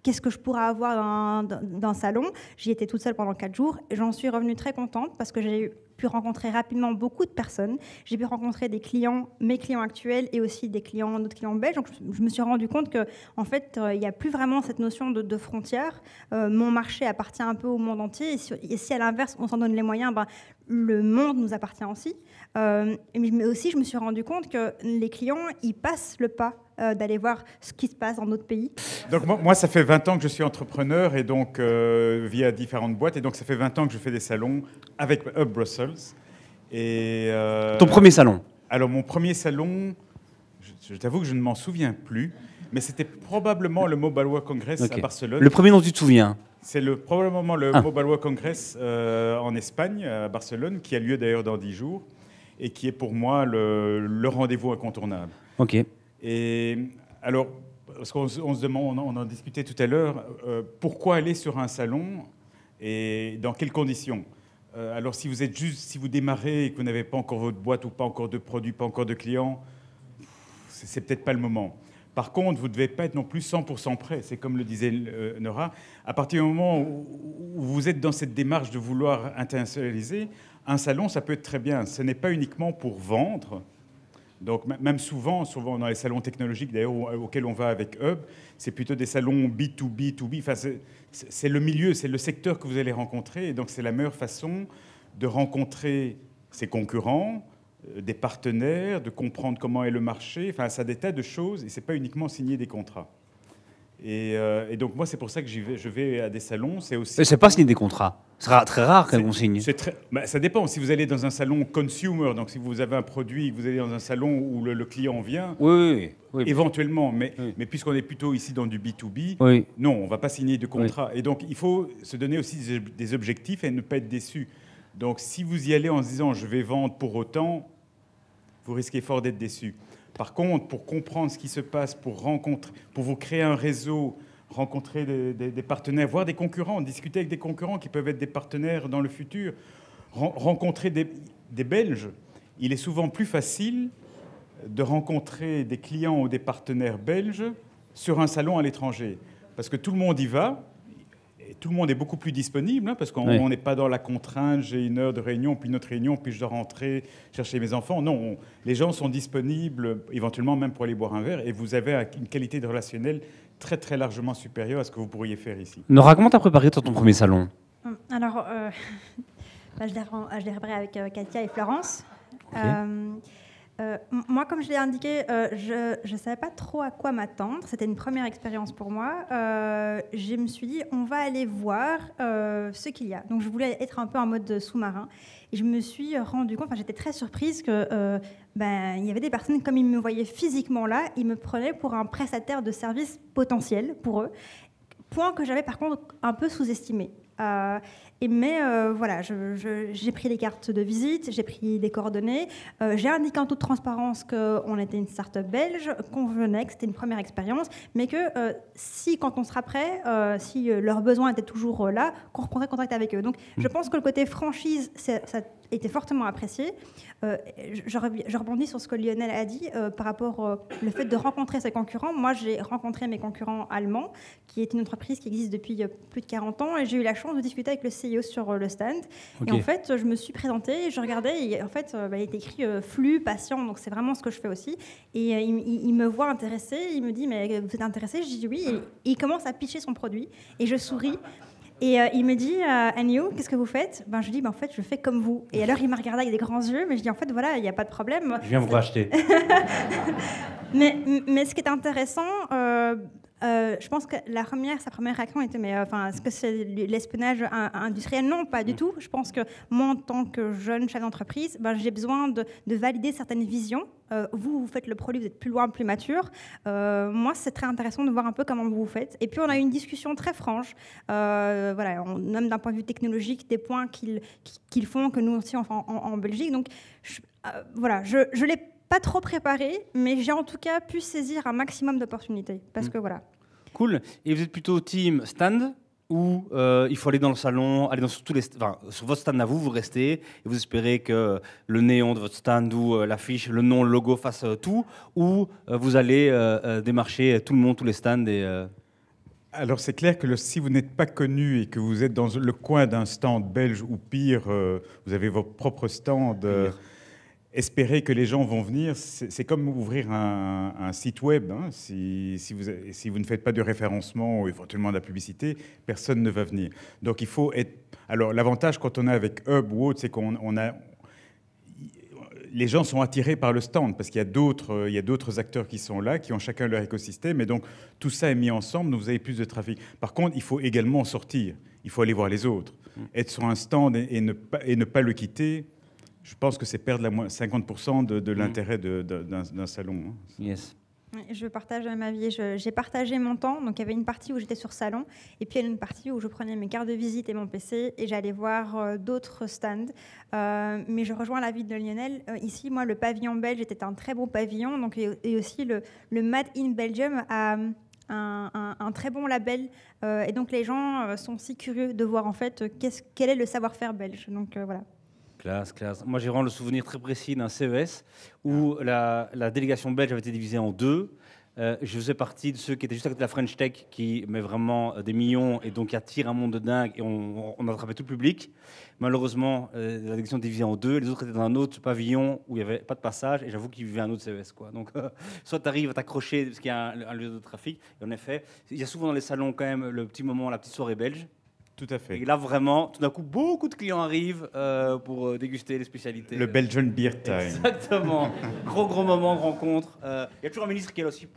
qu'est-ce que je pourrais avoir d'un salon. J'y étais toute seule pendant 4 jours et j'en suis revenue très contente parce que j'ai pu rencontrer rapidement beaucoup de personnes. J'ai pu rencontrer des clients, mes clients actuels et aussi des clients, d'autres clients belges. Donc je me suis rendu compte que, en fait, il n'y a plus vraiment cette notion de frontières. Mon marché appartient un peu au monde entier. Et si à l'inverse, on s'en donne les moyens, le monde nous appartient aussi. Mais aussi, je me suis rendu compte que les clients, ils passent le pas d'aller voir ce qui se passe dans d'autres pays. Donc moi, ça fait 20 ans que je suis entrepreneur et donc via différentes boîtes. Et donc ça fait 20 ans que je fais des salons avec Hub Brussels. Et, ton premier salon? Alors mon premier salon, je t'avoue que je ne m'en souviens plus, mais c'était probablement le Mobile World Congress à Barcelone. Le premier dont tu te souviens? C'est probablement le Mobile World Congress en Espagne, à Barcelone, qui a lieu d'ailleurs dans 10 jours et qui est pour moi le rendez-vous incontournable. Ok. Et alors, parce qu'on se demande, on en discutait tout à l'heure, pourquoi aller sur un salon et dans quelles conditions? Alors, si vous démarrez et que vous n'avez pas encore votre boîte ou pas encore de produits, pas encore de clients, c'est peut-être pas le moment. Par contre, vous ne devez pas être non plus 100% prêt. C'est comme le disait Nora. À partir du moment où vous êtes dans cette démarche de vouloir internationaliser, un salon, ça peut être très bien. Ce n'est pas uniquement pour vendre. Donc, même souvent dans les salons technologiques, d'ailleurs, auxquels on va avec Hub, c'est plutôt des salons B2B2B. Enfin, c'est le milieu, c'est le secteur que vous allez rencontrer. Et donc, c'est la meilleure façon de rencontrer ses concurrents, des partenaires, de comprendre comment est le marché. Enfin, ça a des tas de choses et ce n'est pas uniquement signer des contrats. Et donc, moi, c'est pour ça que je vais à des salons. C'est pas signer des contrats. Ce sera très rare qu'on signe. Ça dépend. Si vous allez dans un salon consumer, donc si vous avez un produit, que vous allez dans un salon où le client vient, oui. Éventuellement. Mais puisqu'on est plutôt ici dans du B2B, non, on ne va pas signer de contrat. Et donc, il faut se donner aussi des objectifs et ne pas être déçu. Donc, si vous y allez en se disant « je vais vendre pour autant », vous risquez fort d'être déçu. Par contre, pour comprendre ce qui se passe, pour vous créer un réseau, rencontrer des partenaires, voir des concurrents, discuter avec des concurrents qui peuvent être des partenaires dans le futur, rencontrer des Belges, il est souvent plus facile de rencontrer des clients ou des partenaires belges sur un salon à l'étranger. Parce que tout le monde y va, tout le monde est beaucoup plus disponible, hein, parce qu'on Oui. n'est pas dans la contrainte, j'ai une heure de réunion, puis une autre réunion, puis je dois rentrer chercher mes enfants. Non, les gens sont disponibles, éventuellement même pour aller boire un verre, et vous avez une qualité de relationnel très très largement supérieure à ce que vous pourriez faire ici. Nora, comment t'as préparé ton premier salon? Alors, je l'ai préparé avec Katia et Florence. Ok. Moi, comme je l'ai indiqué, je ne savais pas trop à quoi m'attendre. C'était une première expérience pour moi. Je me suis dit, on va aller voir ce qu'il y a. Donc, je voulais être un peu en mode sous-marin. Et je me suis rendu compte, j'étais très surprise que il y avait des personnes, comme ils me voyaient physiquement là, ils me prenaient pour un prestataire de service potentiel pour eux. Point que j'avais par contre un peu sous-estimé. Mais voilà, j'ai pris les cartes de visite, j'ai pris des coordonnées, j'ai indiqué en toute transparence qu'on était une start-up belge, qu'on venait, que c'était une première expérience, mais que si, quand on sera prêt, si leurs besoins étaient toujours là, qu'on reprendrait contact avec eux. Donc je pense que le côté franchise, ça a été fortement apprécié. Je rebondis sur ce que Lionel a dit par rapport le fait de rencontrer ses concurrents. Moi, j'ai rencontré mes concurrents allemands, qui est une entreprise qui existe depuis plus de 40 ans, et j'ai eu la chance de discuter avec le CEO sur le stand. Ok. Et en fait, je me suis présentée, je regardais, et en fait, il était écrit flux, patient, donc c'est vraiment ce que je fais aussi. Et il me voit intéressée, il me dit, mais vous êtes intéressée? Je dis oui, et il commence à pitcher son produit, et je souris. Et il me dit, and you, qu'est-ce que vous faites? Je dis, en fait, je fais comme vous. Et alors, il m'a regardé avec des grands yeux, mais je dis, en fait, voilà, il n'y a pas de problème. Je viens vous racheter. mais ce qui est intéressant, je pense que sa première réaction était, mais est-ce que c'est l'espionnage industriel? Non, pas du tout. Je pense que moi, en tant que jeune chef d'entreprise, j'ai besoin de valider certaines visions. Vous faites le produit, vous êtes plus loin, plus mature. Moi, c'est très intéressant de voir un peu comment vous faites. Et puis, on a eu une discussion très franche, même d'un point de vue technologique, des points qu'ils font, que nous aussi en Belgique. Donc, je l'ai pas trop préparé, mais j'ai en tout cas pu saisir un maximum d'opportunités. Parce que voilà. Cool. Et vous êtes plutôt team stand ou il faut aller dans le salon, aller sur tous les, sur votre stand à vous, vous restez et vous espérez que le néon de votre stand ou l'affiche, le nom, le logo fasse tout, ou vous allez démarcher tout le monde, tous les stands et Alors c'est clair que si vous n'êtes pas connu et que vous êtes dans le coin d'un stand belge ou pire, vous avez votre propre stand, espérer que les gens vont venir, c'est comme ouvrir un site web. Hein. Si vous ne faites pas de référencement ou éventuellement de la publicité, personne ne va venir. Donc il faut être... Alors l'avantage quand on est avec Hub ou autre, c'est les gens sont attirés par le stand parce qu'il y a d'autres acteurs qui sont là, qui ont chacun leur écosystème, et donc tout ça est mis ensemble, donc vous avez plus de trafic. Par contre, il faut également sortir, il faut aller voir les autres. Être sur un stand et ne pas le quitter, je pense que c'est perdre 50% de l'intérêt d'un salon. Hein. Yes. Je partage ma vie. J'ai partagé mon temps. Donc, il y avait une partie où j'étais sur salon. Et puis, il y a une partie où je prenais mes cartes de visite et mon PC. Et j'allais voir d'autres stands. Mais je rejoins l'avis de Lionel. Ici, moi, le pavillon belge était un très beau pavillon. Donc, et aussi, le Made in Belgium a un très bon label. Et donc, les gens sont si curieux de voir, en fait, quel est le savoir-faire belge. Donc, voilà. Classe. Moi, j'ai vraiment le souvenir très précis d'un CES où la délégation belge avait été divisée en deux. Je faisais partie de ceux qui étaient juste à côté de la French Tech, qui met vraiment des millions et donc qui attire un monde de dingue, et on attrapait tout le public. Malheureusement, la délégation était divisée en deux. Les autres étaient dans un autre pavillon où il n'y avait pas de passage, et j'avoue qu'ils vivaient un autre CES. Quoi. Donc, soit tu arrives à t'accrocher parce qu'il y a un lieu de trafic, et en effet, il y a souvent dans les salons quand même le petit moment, la petite soirée belge. Tout à fait. Et là, vraiment, tout d'un coup, beaucoup de clients arrivent pour déguster les spécialités. Le Belgian Beer Time. Exactement. gros moment de rencontre. Il y a toujours un ministre qui est là aussi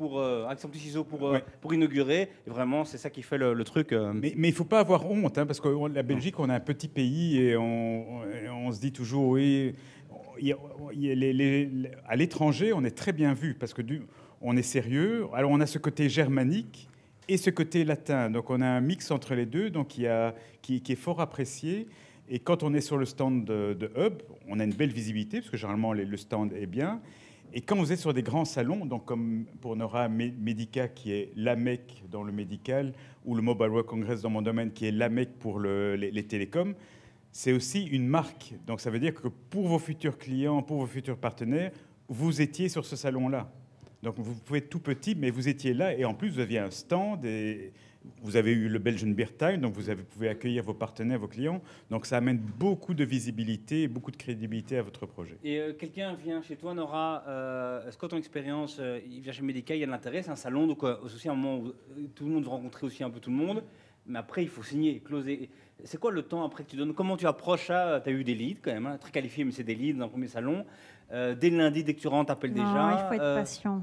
avec son petit ciseau pour inaugurer. Et vraiment, c'est ça qui fait le truc. Mais il ne faut pas avoir honte, hein, parce que la Belgique, on a un petit pays et on se dit toujours, oui, à l'étranger, on est très bien vu parce que on est sérieux. Alors, on a ce côté germanique et ce côté latin. Donc on a un mix entre les deux donc qui est fort apprécié. Et quand on est sur le stand de Hub, on a une belle visibilité, parce que généralement le stand est bien. Et quand vous êtes sur des grands salons, donc comme pour Nora Medica, qui est l'AMEC dans le médical, ou le Mobile World Congress dans mon domaine, qui est l'AMEC pour les télécoms, c'est aussi une marque. Donc ça veut dire que pour vos futurs clients, pour vos futurs partenaires, vous étiez sur ce salon-là. Donc vous pouvez être tout petit, mais vous étiez là et en plus vous aviez un stand et vous avez eu le Belgian Beer Time, donc vous pouvez accueillir vos partenaires, vos clients. Donc ça amène beaucoup de visibilité et beaucoup de crédibilité à votre projet. Et quelqu'un vient chez toi, Nora, est-ce que ton expérience, il vient chez Medica, il y a de l'intérêt, c'est un salon, donc aussi un moment où tout le monde veut rencontrer aussi un peu tout le monde, mais après il faut signer, closer. C'est quoi le temps après que tu donnes? Comment tu approches ça? Tu as eu des leads quand même, hein, très qualifiés, mais c'est des leads dans le premier salon. Dès le lundi, dès que tu rentres, t'appelles déjà. Il faut être patient.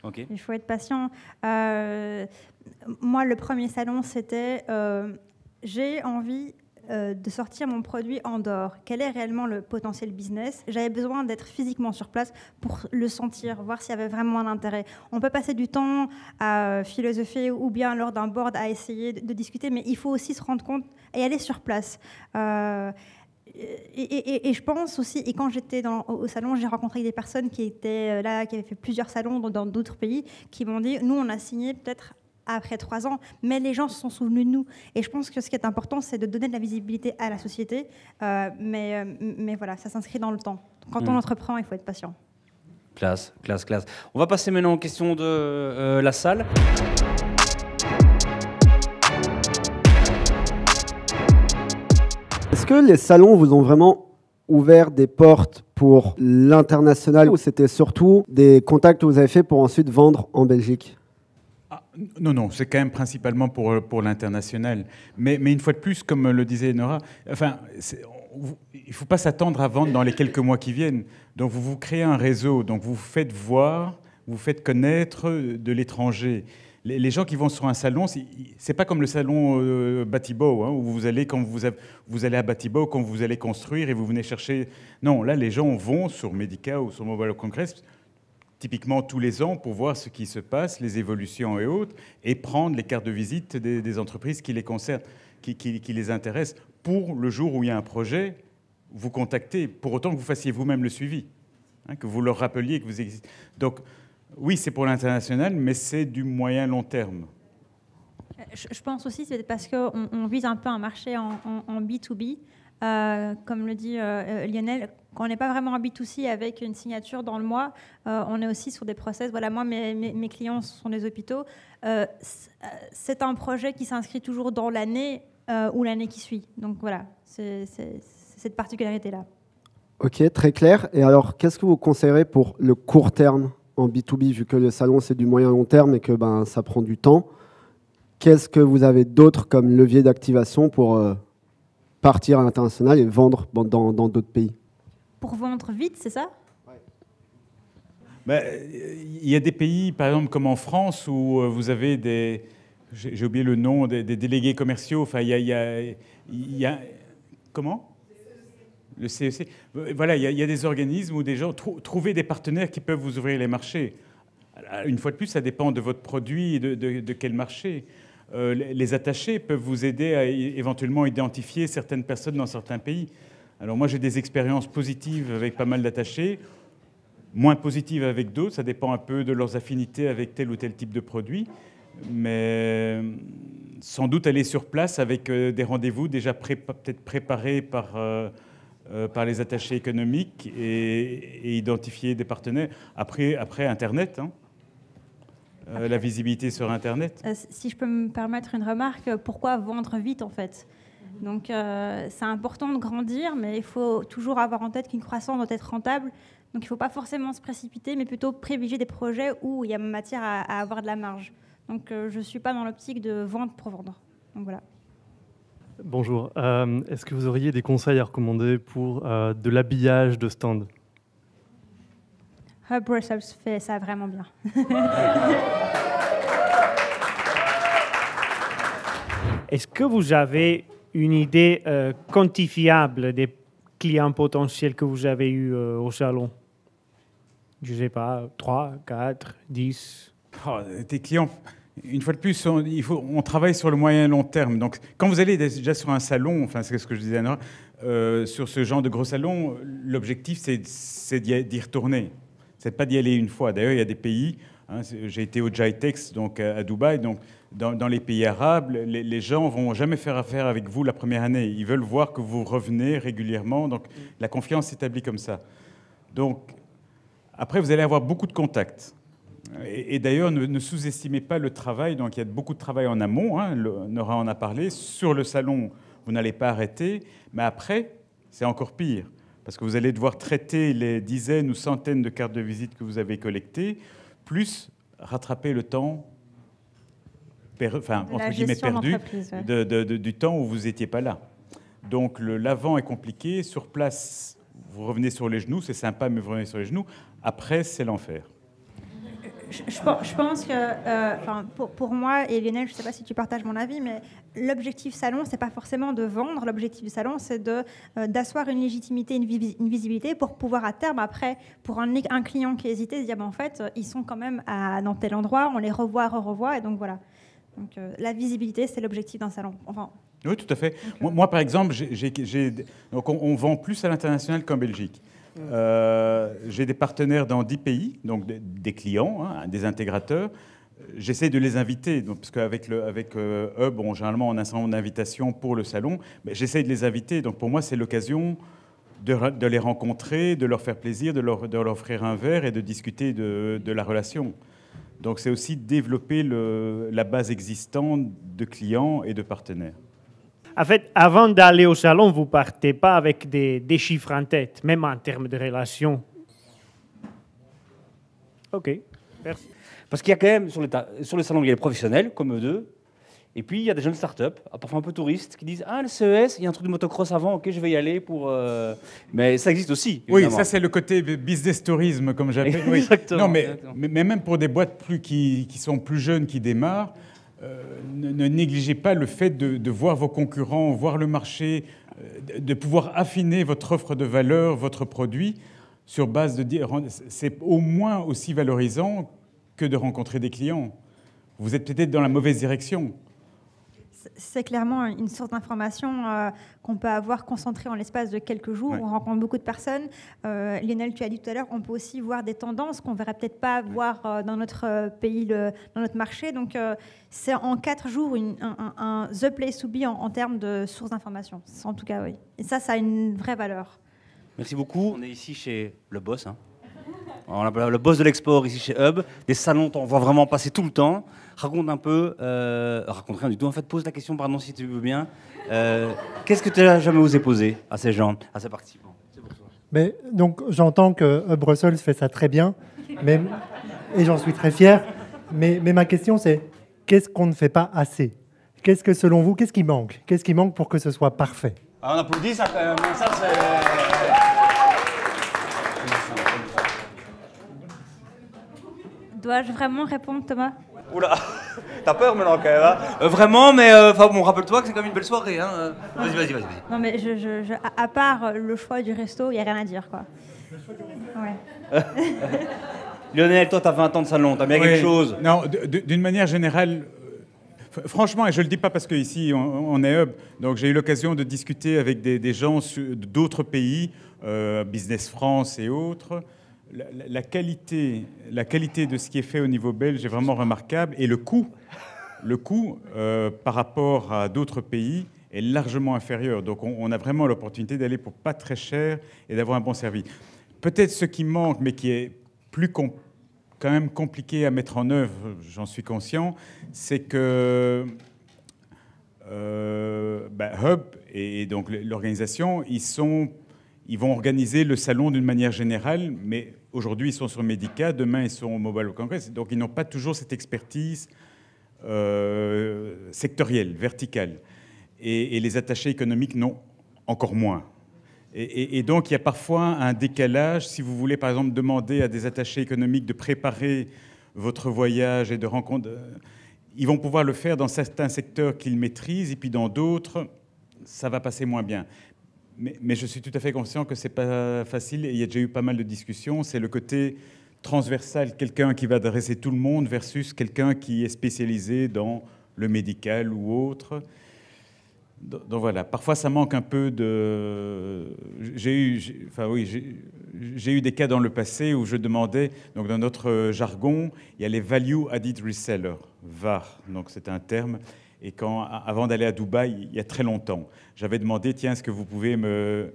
Okay. Il faut être patient. Moi, le premier salon, c'était j'ai envie de sortir mon produit en dehors. Quel est réellement le potentiel business? J'avais besoin d'être physiquement sur place pour le sentir, voir s'il y avait vraiment un intérêt. On peut passer du temps à philosopher ou bien lors d'un board à essayer de discuter, mais il faut aussi se rendre compte et aller sur place. Et je pense aussi, et quand j'étais au salon, j'ai rencontré des personnes qui étaient là, qui avaient fait plusieurs salons dans d'autres pays, qui m'ont dit, nous on a signé peut-être après 3 ans, mais les gens se sont souvenus de nous. Et je pense que ce qui est important, c'est de donner de la visibilité à la société, mais voilà, ça s'inscrit dans le temps. Quand on entreprend, il faut être patient. Classe, classe, classe. On va passer maintenant aux questions de la salle. Est-ce que les salons vous ont vraiment ouvert des portes pour l'international ou c'était surtout des contacts que vous avez faits pour ensuite vendre en Belgique? Non, c'est quand même principalement pour l'international. Mais une fois de plus, comme le disait Nora, enfin, il ne faut pas s'attendre à vendre dans les quelques mois qui viennent. Donc vous créez un réseau, donc vous vous faites voir, vous faites connaître de l'étranger. Les gens qui vont sur un salon, c'est pas comme le salon Batibo, hein, où vous allez quand vous allez à Batibo, quand vous allez construire et vous venez chercher. Non, là, les gens vont sur Medica ou sur Mobile World Congress, typiquement tous les ans, pour voir ce qui se passe, les évolutions et autres, et prendre les cartes de visite des entreprises qui les concernent, qui les intéressent. Pour le jour où il y a un projet, vous contactez, pour autant que vous fassiez vous-même le suivi, hein, que vous leur rappeliez que vous existez. Donc, oui, c'est pour l'international, mais c'est du moyen-long terme. Je pense aussi c'est parce qu'on vise un peu un marché en B2B. Comme le dit Lionel, quand on n'est pas vraiment en B2C avec une signature dans le mois, on est aussi sur des process. Voilà, moi, mes clients sont des hôpitaux. C'est un projet qui s'inscrit toujours dans l'année ou l'année qui suit. Donc voilà, c'est cette particularité-là. Ok, très clair. Et alors, qu'est-ce que vous conseillerez pour le court terme en B2B, vu que le salon, c'est du moyen-long terme et que ça prend du temps? Qu'est-ce que vous avez d'autre comme levier d'activation pour partir à l'international et vendre dans d'autres pays? Pour vendre vite, c'est ça? Il y a des pays, par exemple, comme en France, où vous avez des... J'ai oublié le nom, des délégués commerciaux. Enfin, il y a comment? Le CEC. Voilà, il y a des organismes où des gens trouvent des partenaires qui peuvent vous ouvrir les marchés. Une fois de plus, ça dépend de votre produit et de quel marché. Les attachés peuvent vous aider à éventuellement identifier certaines personnes dans certains pays. Alors moi, j'ai des expériences positives avec pas mal d'attachés, moins positives avec d'autres. Ça dépend un peu de leurs affinités avec tel ou tel type de produit. Mais sans doute aller sur place avec des rendez-vous déjà peut-être préparés par les attachés économiques et identifier des partenaires. Après Internet, hein. La visibilité sur Internet. Si je peux me permettre une remarque, pourquoi vendre vite en fait? Donc c'est important de grandir, mais il faut toujours avoir en tête qu'une croissance doit être rentable. Donc il ne faut pas forcément se précipiter, mais plutôt privilégier des projets où il y a matière à avoir de la marge. Donc je ne suis pas dans l'optique de vendre pour vendre. Donc voilà. Bonjour. Est-ce que vous auriez des conseils à recommander pour de l'habillage de stand? Hub Brussels fait ça vraiment bien. Est-ce que vous avez une idée quantifiable des clients potentiels que vous avez eus au salon? Je ne sais pas, 3, 4, 10? Tes clients, une fois de plus, on travaille sur le moyen et long terme. Donc, quand vous allez déjà sur un salon, enfin, c'est ce que je disais à Nora, sur ce genre de gros salon, l'objectif, c'est d'y retourner. C'est pas d'y aller une fois. D'ailleurs, il y a des pays, hein, j'ai été au GITEX, donc à Dubaï, donc dans les pays arabes, les gens vont jamais faire affaire avec vous la première année. Ils veulent voir que vous revenez régulièrement, donc la confiance s'établit comme ça. Donc, après, vous allez avoir beaucoup de contacts. Et d'ailleurs, ne sous-estimez pas le travail. Donc, il y a beaucoup de travail en amont. Hein, Nora en a parlé. Sur le salon, vous n'allez pas arrêter. Mais après, c'est encore pire. Parce que vous allez devoir traiter les dizaines ou centaines de cartes de visite que vous avez collectées, plus rattraper le temps, entre guillemets, perdu, du temps où vous n'étiez pas là. Donc, l'avant est compliqué. Sur place, vous revenez sur les genoux. C'est sympa, mais vous revenez sur les genoux. Après, c'est l'enfer. Je pense que, pour moi, et Lionel, je ne sais pas si tu partages mon avis, mais l'objectif salon, ce n'est pas forcément de vendre. L'objectif du salon, c'est d'asseoir une légitimité, une visibilité pour pouvoir à terme, après, pour un client qui hésitait, se dire, en fait, ils sont quand même dans tel endroit, on les revoit, et donc voilà. Donc la visibilité, c'est l'objectif d'un salon. Enfin, oui, tout à fait. Moi, par exemple, donc on vend plus à l'international qu'en Belgique. J'ai des partenaires dans 10 pays, donc des clients, hein, des intégrateurs. J'essaie de les inviter, donc, parce qu'avec Hub, généralement, on a un certain nombre d'invitations pour le salon, mais j'essaie de les inviter. Donc pour moi, c'est l'occasion de les rencontrer, de leur faire plaisir, de leur offrir un verre et de discuter de la relation. Donc c'est aussi développer la base existante de clients et de partenaires. En fait, avant d'aller au salon, vous ne partez pas avec des chiffres en tête, même en termes de relations. OK, merci. Parce qu'il y a quand même, sur le salon, il y a les professionnels, comme eux deux, et puis il y a des jeunes startups, parfois un peu touristes, qui disent « Ah, le CES, il y a un truc de motocross avant, ok, je vais y aller pour... Mais ça existe aussi, évidemment. Oui, ça c'est le côté business tourisme, comme j'appelle. Oui. Exactement. Non, mais même pour des boîtes qui sont plus jeunes, qui démarrent, ne négligez pas le fait de voir vos concurrents, voir le marché, de pouvoir affiner votre offre de valeur, votre produit, sur base de dire, c'est au moins aussi valorisant que de rencontrer des clients. Vous êtes peut-être dans la mauvaise direction. C'est clairement une source d'information qu'on peut avoir concentrée en l'espace de quelques jours. Ouais. On rencontre beaucoup de personnes. Lionel, tu as dit tout à l'heure, on peut aussi voir des tendances qu'on ne verrait peut-être pas voir dans notre pays, dans notre marché. Donc, c'est en 4 jours un the place to be en termes de source d'information. En tout cas, oui. Et ça a une vraie valeur. Merci beaucoup. On est ici chez le boss. Hein. On a le boss de l'export ici chez Hub. Des salons, on voit vraiment passer tout le temps. Raconte un peu, raconte rien du tout. En fait, pose la question, pardon, si tu veux bien. Qu'est-ce que tu n'as jamais osé poser à ces gens, à ces participants? C'est pour toi. Mais, donc, j'entends que Hub Brussels fait ça très bien, et j'en suis très fier. Mais ma question, c'est qu'est-ce qu'on ne fait pas assez? Qu'est-ce que, selon vous, qu'est-ce qui manque? Qu'est-ce qui manque pour que ce soit parfait? On applaudit ça quand même. Ça, c'est... Dois-je vraiment répondre, Thomas? Oula, t'as peur maintenant quand même, hein. Vraiment, mais bon, rappelle-toi que c'est quand même une belle soirée. Hein. Vas-y. Non, mais à part le choix du resto, il n'y a rien à dire, quoi. Ouais. Lionel, toi, t'as 20 ans de salon, t'as bien quelque chose? Non, d'une manière générale, franchement, et je ne le dis pas parce qu'ici, on est Hub, donc j'ai eu l'occasion de discuter avec des gens d'autres pays, Business France et autres. La qualité de ce qui est fait au niveau belge est vraiment remarquable et le coût par rapport à d'autres pays est largement inférieur. Donc on a vraiment l'opportunité d'aller pour pas très cher et d'avoir un bon service. Peut-être ce qui manque, mais qui est plus quand même compliqué à mettre en œuvre, j'en suis conscient, c'est que Hub et donc l'organisation, ils vont organiser le salon d'une manière générale, mais aujourd'hui, ils sont sur Medica, demain, ils sont au Mobile World Congress. Donc, ils n'ont pas toujours cette expertise sectorielle, verticale. Et les attachés économiques n'ont encore moins. Et donc, il y a parfois un décalage. Si vous voulez, par exemple, demander à des attachés économiques de préparer votre voyage et de rencontrer... ils vont pouvoir le faire dans certains secteurs qu'ils maîtrisent, et puis dans d'autres, ça va passer moins bien. Mais je suis tout à fait conscient que ce n'est pas facile, et il y a déjà eu pas mal de discussions. C'est le côté transversal, quelqu'un qui va adresser tout le monde versus quelqu'un qui est spécialisé dans le médical ou autre. Donc voilà, parfois ça manque un peu de... J'ai eu des cas dans le passé où je demandais, donc dans notre jargon, il y a les Value Added Resellers, VAR, donc c'est un terme. Et avant d'aller à Dubaï, il y a très longtemps, j'avais demandé, tiens, est-ce que vous pouvez me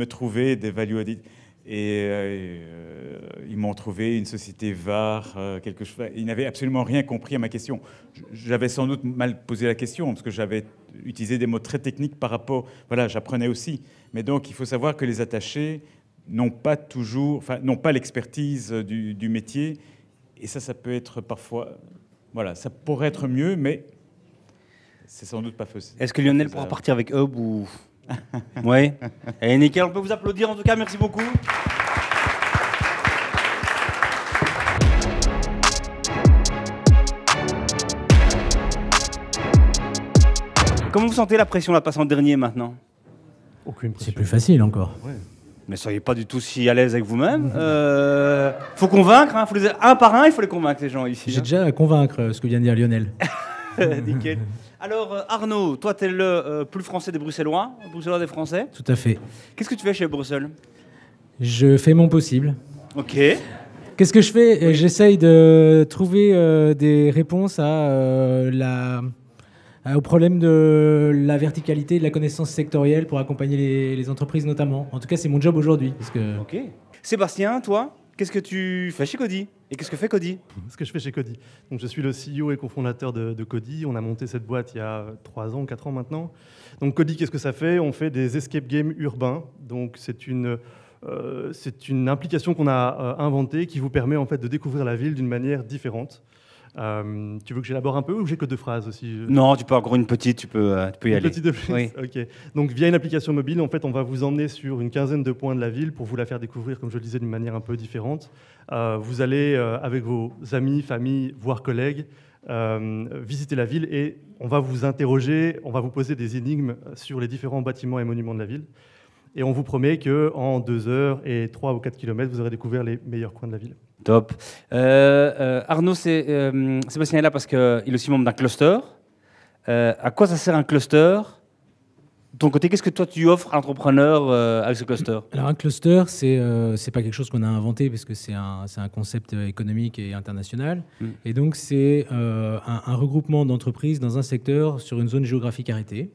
trouver des value added? Et ils m'ont trouvé une société VAR, quelque chose. Ils n'avaient absolument rien compris à ma question. J'avais sans doute mal posé la question, parce que j'avais utilisé des mots très techniques par rapport... Voilà, j'apprenais aussi. Mais donc, il faut savoir que les attachés n'ont pas l'expertise du métier. Et ça peut être parfois... Voilà, ça pourrait être mieux, mais c'est sans doute pas possible. Est-ce que Lionel pourra partir avec Hub ou... Oui. Et nickel, on peut vous applaudir en tout cas, merci beaucoup. Comment vous sentez la pression, la passe en dernier maintenant? Aucune pression. C'est plus facile encore. Ouais. Mais soyez pas du tout si à l'aise avec vous-même. Faut convaincre, hein, un par un, il faut les convaincre les gens ici. J'ai déjà à convaincre ce que vient de dire Lionel. Nickel. Alors Arnaud, toi tu es le plus français des Bruxellois, des Français. Tout à fait. Qu'est-ce que tu fais chez Bruxelles? Je fais mon possible. Ok. Qu'est-ce que je fais? Oui. J'essaye de trouver des réponses au problème de la verticalité et de la connaissance sectorielle pour accompagner les entreprises notamment. En tout cas, c'est mon job aujourd'hui. Ok. Sébastien, toi, qu'est-ce que tu fais chez Coty? Et qu'est-ce que fait Coty? Ce que je fais chez Coty. Donc, je suis le CEO et cofondateur de Coty. On a monté cette boîte il y a 3 ans, 4 ans maintenant. Donc Coty, qu'est-ce que ça fait? On fait des escape games urbains. Donc c'est une application qu'on a inventée qui vous permet en fait de découvrir la ville d'une manière différente. Tu veux que j'élabore un peu ou j'ai que 2 phrases aussi? Non, tu peux encore une petite, tu peux y aller. Une petite de plus. Oui. Ok. Donc via une application mobile, en fait, on va vous emmener sur une quinzaine de points de la ville pour vous la faire découvrir, comme je le disais, d'une manière un peu différente. Vous allez avec vos amis, familles, voire collègues, visiter la ville et on va vous interroger, on va vous poser des énigmes sur les différents bâtiments et monuments de la ville. Et on vous promet qu'en 2 heures et 3 ou 4 kilomètres, vous aurez découvert les meilleurs coins de la ville. Top. Arnaud, Sébastien est là parce qu'il est aussi membre d'un cluster. À quoi ça sert un cluster? De ton côté, qu'est-ce que toi tu offres à l'entrepreneur avec ce cluster? Alors un cluster, c'est pas quelque chose qu'on a inventé parce que c'est un concept économique et international. Et donc c'est un regroupement d'entreprises dans un secteur sur une zone géographique arrêtée.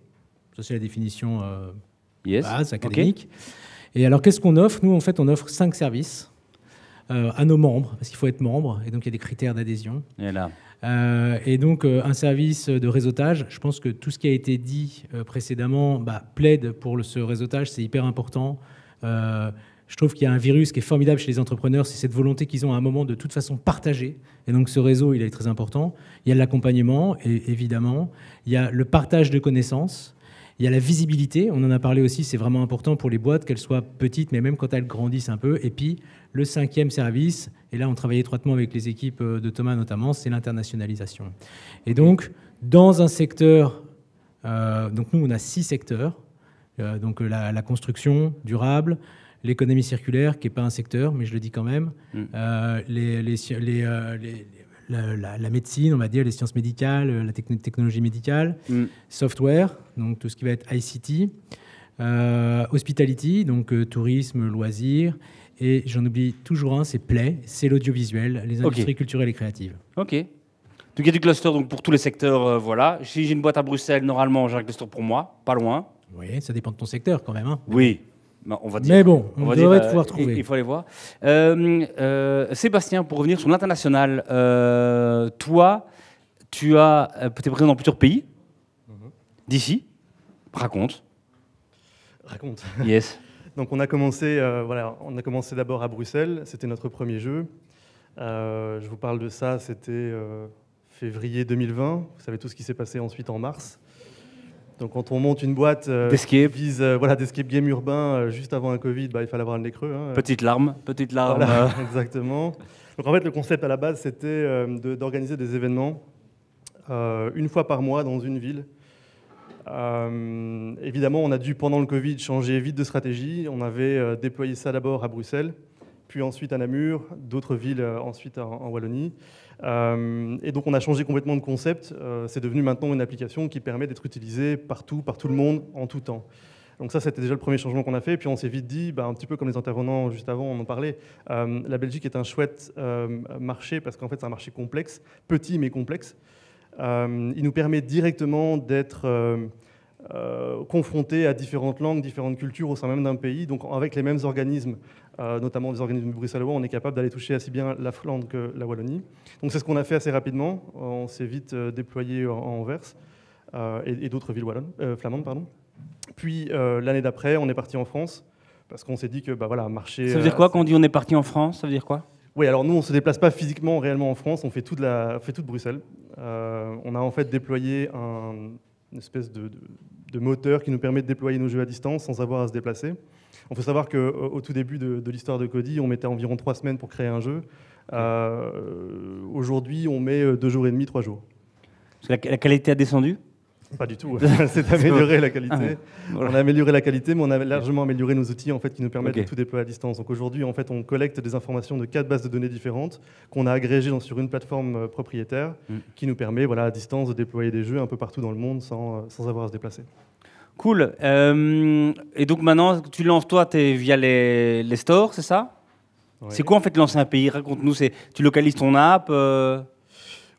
Ça c'est la définition base académique. Okay. Et alors qu'est-ce qu'on offre? Nous en fait on offre 5 services à nos membres, parce qu'il faut être membre, et donc il y a des critères d'adhésion. Et donc un service de réseautage, je pense que tout ce qui a été dit précédemment plaide pour ce réseautage, c'est hyper important. Je trouve qu'il y a un virus qui est formidable chez les entrepreneurs, c'est cette volonté qu'ils ont à un moment de toute façon partager. Et donc ce réseau, il est très important. Il y a l'accompagnement, et évidemment. Il y a le partage de connaissances. Il y a la visibilité, on en a parlé aussi, c'est vraiment important pour les boîtes, qu'elles soient petites, mais même quand elles grandissent un peu. Et puis, le 5e service, et là on travaille étroitement avec les équipes de Thomas notamment, c'est l'internationalisation. Et donc, dans un secteur, donc nous on a 6 secteurs, donc la construction durable, l'économie circulaire, qui n'est pas un secteur, mais je le dis quand même, la médecine, on va dire, les sciences médicales, la technologie médicale, software, donc tout ce qui va être ICT, hospitality, donc tourisme, loisirs, et j'en oublie toujours un, c'est Play, c'est l'audiovisuel, les industries culturelles et créatives. Ok. Donc il y a du cluster donc, pour tous les secteurs, voilà. Si j'ai une boîte à Bruxelles, normalement j'ai un cluster pour moi, pas loin. Oui, ça dépend de ton secteur quand même. Hein. Oui. On va dire, mais bon, on devrait pouvoir trouver. Il faut aller voir. Sébastien, pour revenir sur l'international, toi, tu es présent dans plusieurs pays d'ici. Raconte. Yes. Donc on a commencé d'abord à Bruxelles. C'était notre premier jeu. Je vous parle de ça. C'était février 2020. Vous savez tout ce qui s'est passé ensuite en mars. Donc quand on monte une boîte qui vise d'escape game urbain juste avant un Covid, il fallait avoir le nez creux. Hein. Petite larme. Voilà, exactement. Donc en fait, le concept à la base, c'était d'organiser des événements une fois par mois dans une ville. Évidemment, on a dû, pendant le Covid, changer vite de stratégie. On avait déployé ça d'abord à Bruxelles, puis ensuite à Namur, d'autres villes ensuite en Wallonie. Et donc on a changé complètement de concept. C'est devenu maintenant une application qui permet d'être utilisée partout, par tout le monde, en tout temps. Donc ça, c'était déjà le premier changement qu'on a fait. Puis on s'est vite dit, un petit peu comme les intervenants juste avant, on en parlait, la Belgique est un chouette marché parce qu'en fait c'est un marché complexe, petit mais complexe. Il nous permet directement d'être confrontés à différentes langues, différentes cultures au sein même d'un pays. Donc avec les mêmes organismes, notamment des organismes bruxellois, on est capable d'aller toucher aussi bien la Flandre que la Wallonie. Donc c'est ce qu'on a fait assez rapidement. On s'est vite déployé en Anvers et d'autres villes flamandes. Pardon. Puis l'année d'après, on est parti en France parce qu'on s'est dit que voilà, marcher... Ça veut dire quoi quand on dit on est parti en France? Ça veut dire quoi? Oui, alors nous, on ne se déplace pas physiquement, réellement en France, on fait tout de Bruxelles. On a en fait déployé une espèce de moteur qui nous permet de déployer nos jeux à distance sans avoir à se déplacer. Il faut savoir qu'au tout début de l'histoire de Cody, on mettait environ 3 semaines pour créer un jeu. Aujourd'hui, on met 2 jours et demi, 3 jours. La qualité a descendu? Pas du tout, c'est amélioré la qualité. Ah ouais. Voilà. On a amélioré la qualité, mais on a largement amélioré nos outils en fait, qui nous permettent Ok. de tout déployer à distance. Donc aujourd'hui, en fait, on collecte des informations de 4 bases de données différentes qu'on a agrégées sur une plateforme propriétaire qui nous permet à distance de déployer des jeux un peu partout dans le monde sans avoir à se déplacer. Cool. Et donc maintenant, tu lances toi, tu es via les stores, c'est ça? Ouais. C'est quoi en fait lancer un pays? Raconte-nous, tu localises ton app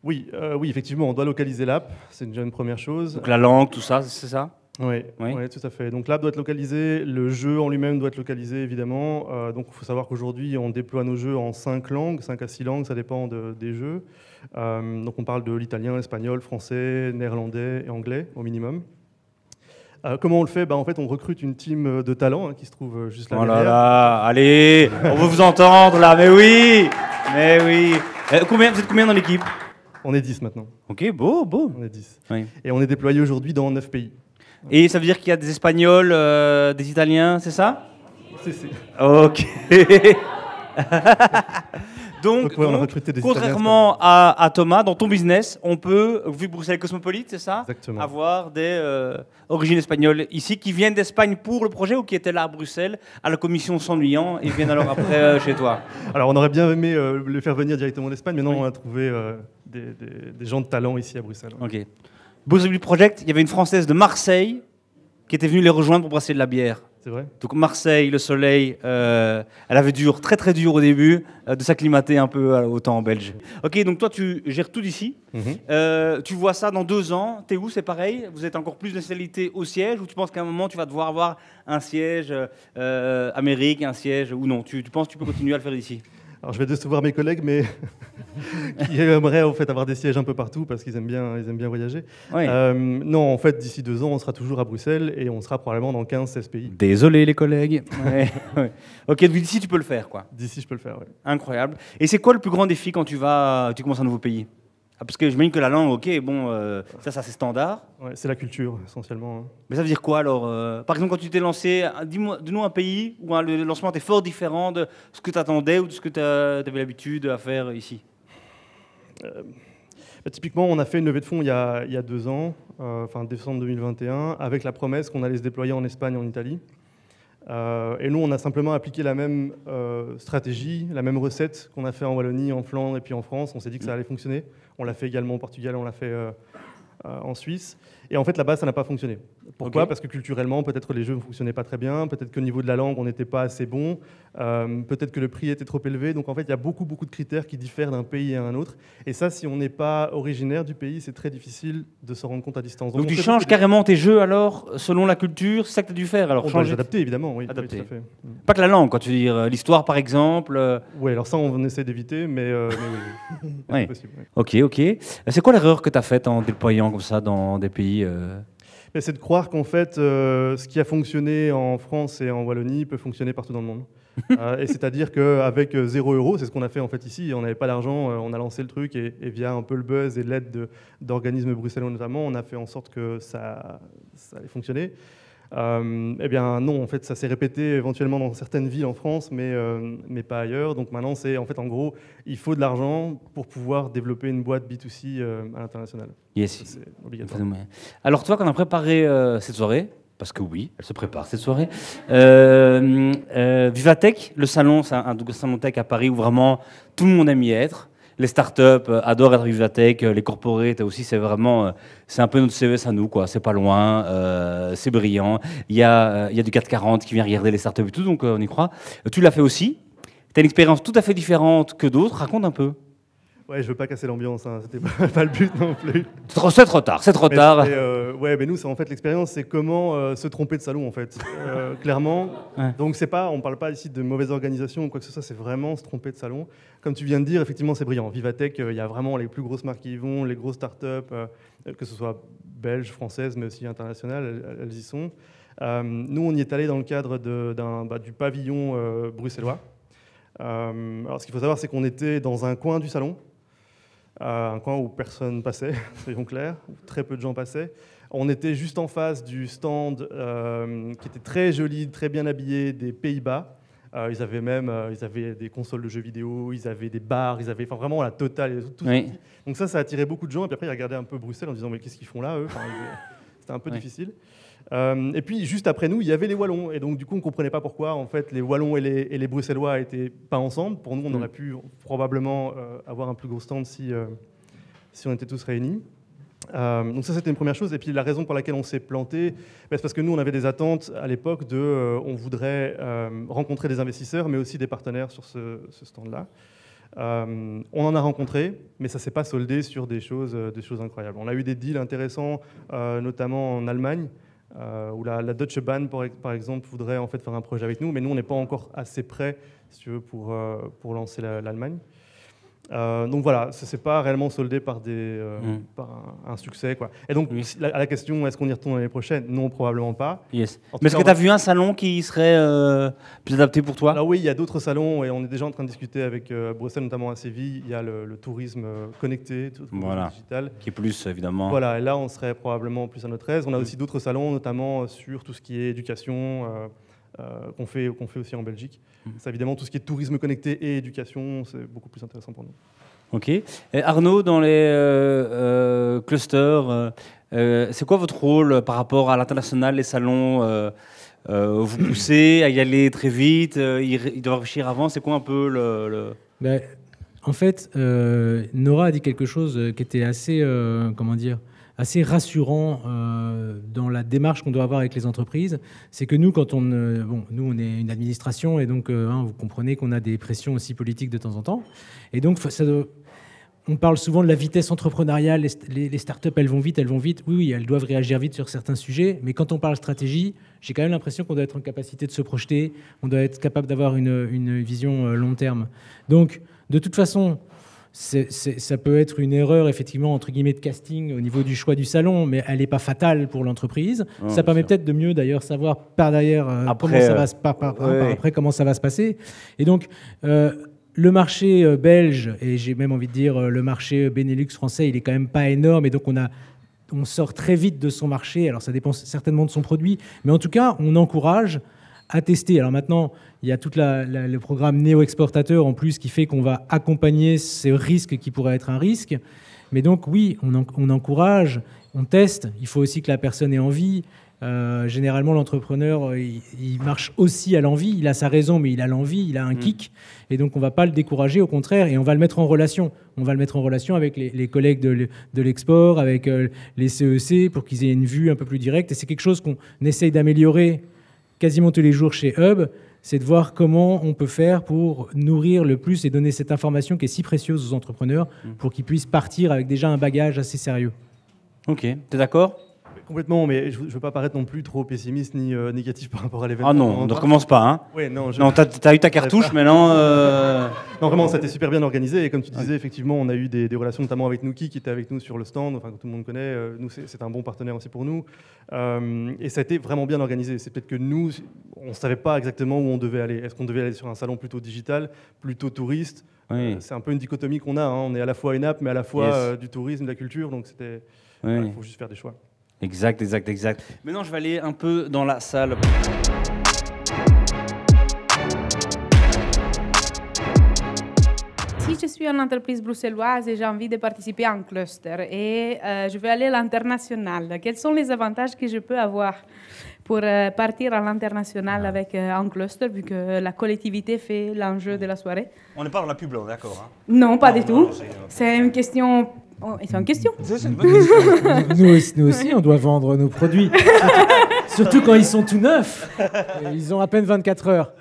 Oui, effectivement, on doit localiser l'app, c'est déjà une première chose. donc la langue, tout ça, c'est ça? Oui, tout à fait. Donc l'app doit être localisée, le jeu en lui-même doit être localisé évidemment. Donc il faut savoir qu'aujourd'hui on déploie nos jeux en 5 langues, 5 à 6 langues, ça dépend des jeux. Donc on parle de l'italien, l'espagnol, français, néerlandais et anglais au minimum. Comment on le fait? En fait on recrute une team de talents qui se trouve juste là Oh là derrière. là, allez, on veut vous entendre là, mais oui. Vous êtes combien dans l'équipe? On est 10 maintenant. Ok, beau. On est 10. Oui. Et on est déployé aujourd'hui dans 9 pays. Et ça veut dire qu'il y a des Espagnols, des Italiens, c'est ça? C'est. Ok. Donc, on a recruté des contrairement à Thomas, dans ton business, on peut, vu que Bruxelles est cosmopolite, c'est ça? Exactement. Avoir des origines espagnoles ici qui viennent d'Espagne pour le projet ou qui étaient là à Bruxelles à la commission s'ennuyant et viennent alors après chez toi? Alors on aurait bien aimé le faire venir directement d'Espagne, mais non, on a trouvé des gens de talent ici à Bruxelles. Ok. Bruxelles Project, il y avait une Française de Marseille qui était venue les rejoindre pour brasser de la bière. C'est vrai. Donc Marseille, le soleil, elle avait très très dur au début de s'acclimater un peu au temps belge. Ok, donc toi tu gères tout d'ici. Tu vois ça dans 2 ans. T'es où? C'est pareil? Vous êtes encore plus de nationalité au siège ou tu penses qu'à un moment tu vas devoir avoir un siège Amérique, un siège ou non? Tu penses que tu peux continuer à le faire d'ici? Alors je vais décevoir mes collègues, mais qui aimeraient en fait avoir des sièges un peu partout parce qu'ils aiment bien voyager. Oui. Non, en fait, d'ici 2 ans, on sera toujours à Bruxelles et on sera probablement dans 15-16 pays. Désolé les collègues. Ouais. Ok, donc d'ici tu peux le faire quoi. D'ici je peux le faire, oui. Incroyable. Et c'est quoi le plus grand défi quand tu commences un nouveau pays? Parce que j'imagine que la langue, ok, bon, ça c'est standard. Ouais, c'est la culture essentiellement. Mais ça veut dire quoi alors? Par exemple, quand tu t'es lancé, dis-nous un pays où le lancement était fort différent de ce que tu attendais ou de ce que tu avais l'habitude à faire ici. Typiquement, on a fait une levée de fonds il y a 2 ans, fin décembre 2021, avec la promesse qu'on allait se déployer en Espagne et en Italie. Et nous, on a simplement appliqué la même stratégie, la même recette qu'on a fait en Wallonie, en Flandre et puis en France. On s'est dit que ça allait fonctionner. On l'a fait également au Portugal, on l'a fait en Suisse. Et en fait, là-bas, ça n'a pas fonctionné. Pourquoi? Parce que culturellement, peut-être les jeux ne fonctionnaient pas très bien, peut-être qu'au niveau de la langue, on n'était pas assez bon, peut-être que le prix était trop élevé. Donc en fait, il y a beaucoup de critères qui diffèrent d'un pays à un autre. Et ça, si on n'est pas originaire du pays, c'est très difficile de se rendre compte à distance. Donc tu changes carrément tes jeux alors, selon la culture, c'est ça que tu as dû faire alors? On doit les adapter, évidemment, oui. Adapter. Oui, tout à fait. Pas que la langue, quand tu dis l'histoire par exemple. Oui, alors ça, on essaie d'éviter, mais oui. Oui. C'est possible, oui. Ok. C'est quoi l'erreur que tu as faite en déployant comme ça dans des pays C'est de croire qu'en fait, ce qui a fonctionné en France et en Wallonie peut fonctionner partout dans le monde. Et c'est-à-dire qu'avec 0 €, c'est ce qu'on a fait en fait ici, on n'avait pas d'argent, on a lancé le truc et via un peu le buzz et l'aide d'organismes bruxellois notamment, on a fait en sorte que ça allait fonctionner. Eh bien non, en fait, ça s'est répété éventuellement dans certaines villes en France, mais pas ailleurs. Donc maintenant, c'est en fait, en gros, il faut de l'argent pour pouvoir développer une boîte B2C à l'international. Yes. C'est obligatoire. Alors toi, quand on a préparé cette soirée, parce que oui, elle se prépare cette soirée, Vivatech, le salon, c'est un salon tech à Paris où vraiment tout le monde aime y être. Les startups adorent être à Vivatech, les corporates aussi, c'est vraiment, c'est un peu notre CES à nous, quoi. C'est pas loin, c'est brillant. Il y a du 440 qui vient regarder les startups et tout, donc on y croit. Tu l'as fait aussi. Tu as une expérience tout à fait différente que d'autres. Raconte un peu. Ouais, je veux pas casser l'ambiance, hein. C'était pas le but non plus. C'est trop tard, c'est trop tard. Ouais, mais nous, en fait, l'expérience, c'est comment se tromper de salon, en fait, clairement. Ouais. Donc, on parle pas ici de mauvaise organisation ou quoi que ce soit, c'est vraiment se tromper de salon. Comme tu viens de dire, effectivement, c'est brillant. Vivatech, il y a vraiment les plus grosses marques qui y vont, les grosses startups, que ce soit belges, françaises, mais aussi internationales, elles y sont. Nous, on y est allé dans le cadre du pavillon bruxellois. Alors, ce qu'il faut savoir, c'est qu'on était dans un coin du salon, un coin où personne passait, soyons clairs, où très peu de gens passaient. On était juste en face du stand qui était très joli, très bien habillé des Pays-Bas. Ils avaient des consoles de jeux vidéo, ils avaient des bars, ils avaient vraiment la totale. Tout Oui. Donc ça attirait beaucoup de gens. Et puis après, ils regardaient un peu Bruxelles en disant mais qu'est-ce qu'ils font là, eux? C'était un peu difficile. Et puis juste après nous, il y avait les Wallons. Et donc du coup, on ne comprenait pas pourquoi en fait les Wallons et les Bruxellois n'étaient pas ensemble. Pour nous, on aurait pu probablement avoir un plus gros stand si on était tous réunis. Donc ça, c'était une première chose. Et puis la raison pour laquelle on s'est planté, c'est parce que nous, on avait des attentes à l'époque on voudrait rencontrer des investisseurs, mais aussi des partenaires sur ce stand-là. On en a rencontré, mais ça ne s'est pas soldé sur des choses incroyables. On a eu des deals intéressants, notamment en Allemagne, où la Deutsche Bahn, par exemple, voudrait en fait faire un projet avec nous, mais nous, on n'est pas encore assez prêts, si tu veux, pour lancer l'Allemagne. Donc voilà, ça ne s'est pas réellement soldé par un succès, quoi. Et donc, à la question, est-ce qu'on y retourne l'année prochaine? Non, probablement pas. Yes. Mais est-ce que tu as vu un salon qui serait plus adapté pour toi? Alors oui, il y a d'autres salons, et on est déjà en train de discuter avec Bruxelles, notamment à Séville. Il y a le tourisme connecté, digital. Qui est plus, évidemment. Voilà, et là, on serait probablement plus à notre aise. On a aussi d'autres salons, notamment sur tout ce qui est éducation, qu'on fait aussi en Belgique. C'est évidemment tout ce qui est tourisme connecté et éducation, c'est beaucoup plus intéressant pour nous. Ok. Et Arnaud, dans les clusters, c'est quoi votre rôle par rapport à l'international, les salons vous poussez à y aller très vite, ils doivent réfléchir avant, c'est quoi un peu le... Ben, en fait, Nora a dit quelque chose qui était assez, assez rassurant dans la démarche qu'on doit avoir avec les entreprises. C'est que nous, nous, on est une administration et donc vous comprenez qu'on a des pressions aussi politiques de temps en temps. Et donc, on parle souvent de la vitesse entrepreneuriale. Les startups, elles vont vite. Oui, elles doivent réagir vite sur certains sujets. Mais quand on parle stratégie, j'ai quand même l'impression qu'on doit être en capacité de se projeter. On doit être capable d'avoir une vision long terme. Donc, de toute façon, ça peut être une erreur, effectivement, entre guillemets, de casting au niveau du choix du salon, mais elle n'est pas fatale pour l'entreprise. Ça permet peut-être de mieux, d'ailleurs, savoir par derrière comment ça va se passer. Et donc, le marché belge, et j'ai même envie de dire le marché Benelux français, il n'est quand même pas énorme, et donc on sort très vite de son marché. Alors, ça dépend certainement de son produit, mais en tout cas, on encourage à tester. Alors maintenant, il y a tout le programme néo-exportateur en plus qui fait qu'on va accompagner ces risques qui pourraient être un risque. Mais donc oui, on encourage, on teste. Il faut aussi que la personne ait envie. Généralement, l'entrepreneur, il marche aussi à l'envie. Il a sa raison, mais il a l'envie, il a un kick. Et donc, on ne va pas le décourager, au contraire, et on va le mettre en relation. On va le mettre en relation avec les collègues de l'export, avec les CEC, pour qu'ils aient une vue un peu plus directe. Et c'est quelque chose qu'on essaye d'améliorer quasiment tous les jours chez Hub, c'est de voir comment on peut faire pour nourrir le plus et donner cette information qui est si précieuse aux entrepreneurs pour qu'ils puissent partir avec déjà un bagage assez sérieux. Ok, t'es d'accord ? Complètement, mais je ne veux pas paraître non plus trop pessimiste ni négatif par rapport à l'événement. Ah non, ne recommence pas. Hein. Ouais, non, t'as eu ta cartouche, mais non... Non, vraiment, ça a été super bien organisé. Et comme tu disais, effectivement, on a eu des relations, notamment avec Nuki, qui était avec nous sur le stand, enfin, que tout le monde connaît. Nous, c'est un bon partenaire aussi pour nous. Et ça a été vraiment bien organisé. C'est peut-être que nous, on ne savait pas exactement où on devait aller. Est-ce qu'on devait aller sur un salon plutôt digital, plutôt touriste? C'est un peu une dichotomie qu'on a. Hein. On est à la fois une app, mais à la fois du tourisme, de la culture. Donc, il faut juste faire des choix. Exact. Maintenant, je vais aller un peu dans la salle. Si je suis une entreprise bruxelloise et j'ai envie de participer à un cluster et je veux aller à l'international, quels sont les avantages que je peux avoir pour partir à l'international avec un cluster, vu que la collectivité fait l'enjeu de la soirée? On n'est pas dans la pub, là, d'accord, hein? Non, pas du tout. C'est une question... C'est une question. Nous aussi, on doit vendre nos produits. Surtout quand ils sont tout neufs. Ils ont à peine 24 heures.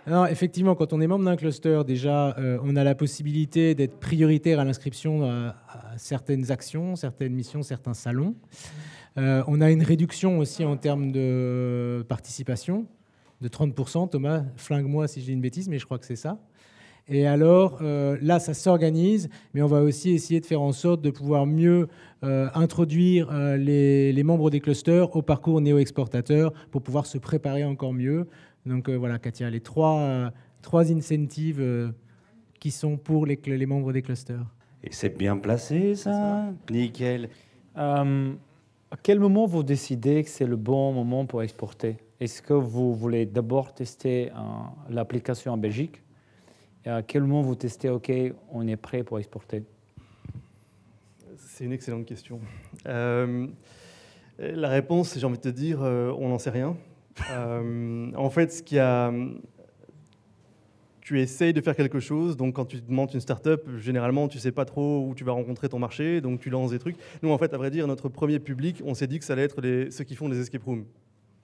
Non, effectivement, quand on est membre d'un cluster, déjà, on a la possibilité d'être prioritaire à l'inscription à certaines actions, certaines missions, certains salons. On a une réduction aussi en termes de participation de 30%. Thomas, flingue-moi si je dis une bêtise, mais je crois que c'est ça. Et alors, là, ça s'organise, mais on va aussi essayer de faire en sorte de pouvoir mieux introduire les membres des clusters au parcours néo-exportateur pour pouvoir se préparer encore mieux. Donc voilà, Katia, les trois incentives qui sont pour les membres des clusters. Et c'est bien placé, ça. Nickel. À quel moment vous décidez que c'est le bon moment pour exporter? Est-ce que vous voulez d'abord tester l'application en Belgique? Et à quel moment vous testez, OK, on est prêt pour exporter? C'est une excellente question. La réponse, j'ai envie de te dire, on n'en sait rien. En fait, tu essayes de faire quelque chose, donc quand tu montes une start-up, généralement, tu ne sais pas trop où tu vas rencontrer ton marché, donc tu lances des trucs. Nous, en fait, à vrai dire, notre premier public, on s'est dit que ça allait être ceux qui font des escape rooms.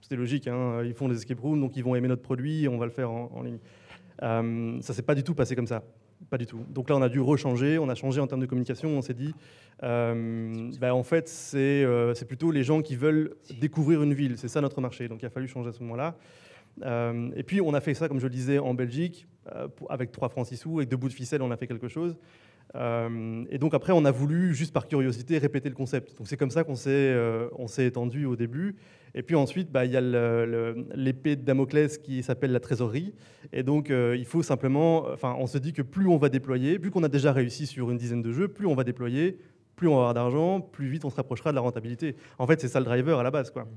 C'était logique, hein, ils font des escape rooms, donc ils vont aimer notre produit, et on va le faire en ligne. Ça ne s'est pas du tout passé comme ça. Pas du tout. Donc là, on a dû rechanger, on a changé en termes de communication, on s'est dit, en fait, c'est plutôt les gens qui veulent découvrir une ville, c'est ça notre marché, donc il a fallu changer à ce moment-là. Et puis, on a fait ça, comme je le disais, en Belgique, avec 3 francs 6 sous, avec 2 bouts de ficelle, on a fait quelque chose. Et donc après, on a voulu, juste par curiosité, répéter le concept. Donc c'est comme ça qu'on s'est étendu au début. Et puis ensuite, il y a l'épée de Damoclès qui s'appelle la trésorerie. Et donc, il faut simplement... on se dit que plus on va déployer, plus qu'on a déjà réussi sur une dizaine de jeux, plus on va déployer, plus on va avoir d'argent, plus vite on se rapprochera de la rentabilité. En fait, c'est ça le driver à la base, quoi.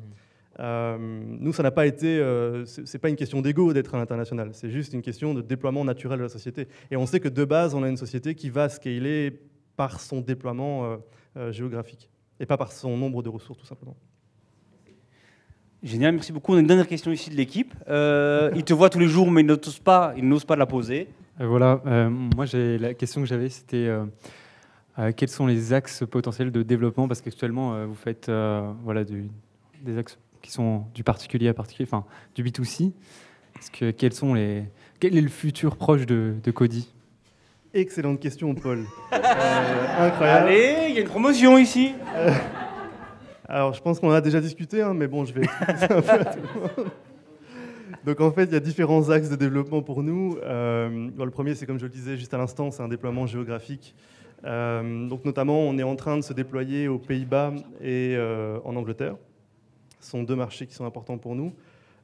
Nous, ça n'a pas été... c'est pas une question d'ego d'être à l'international. C'est juste une question de déploiement naturel de la société. Et on sait que de base, on a une société qui va scaler par son déploiement géographique et pas par son nombre de ressources, tout simplement. Génial, merci beaucoup. On a une dernière question ici de l'équipe. Ils te voient tous les jours, mais ils n'osent pas la poser. Voilà, moi, la question que j'avais, c'était quels sont les axes potentiels de développement? Parce qu'actuellement, vous faites des axes qui sont du particulier à particulier, enfin du B2C. Quel est le futur proche de Cody? Excellente question, Paul. Incroyable. Allez, il y a une promotion ici. Alors, je pense qu'on en a déjà discuté, hein, mais bon, je vais expliquer ça un peu à tout le monde. Donc, en fait, il y a différents axes de développement pour nous. Le premier, c'est comme je le disais juste à l'instant, c'est un déploiement géographique. Donc, notamment, on est en train de se déployer aux Pays-Bas et en Angleterre. Ce sont 2 marchés qui sont importants pour nous.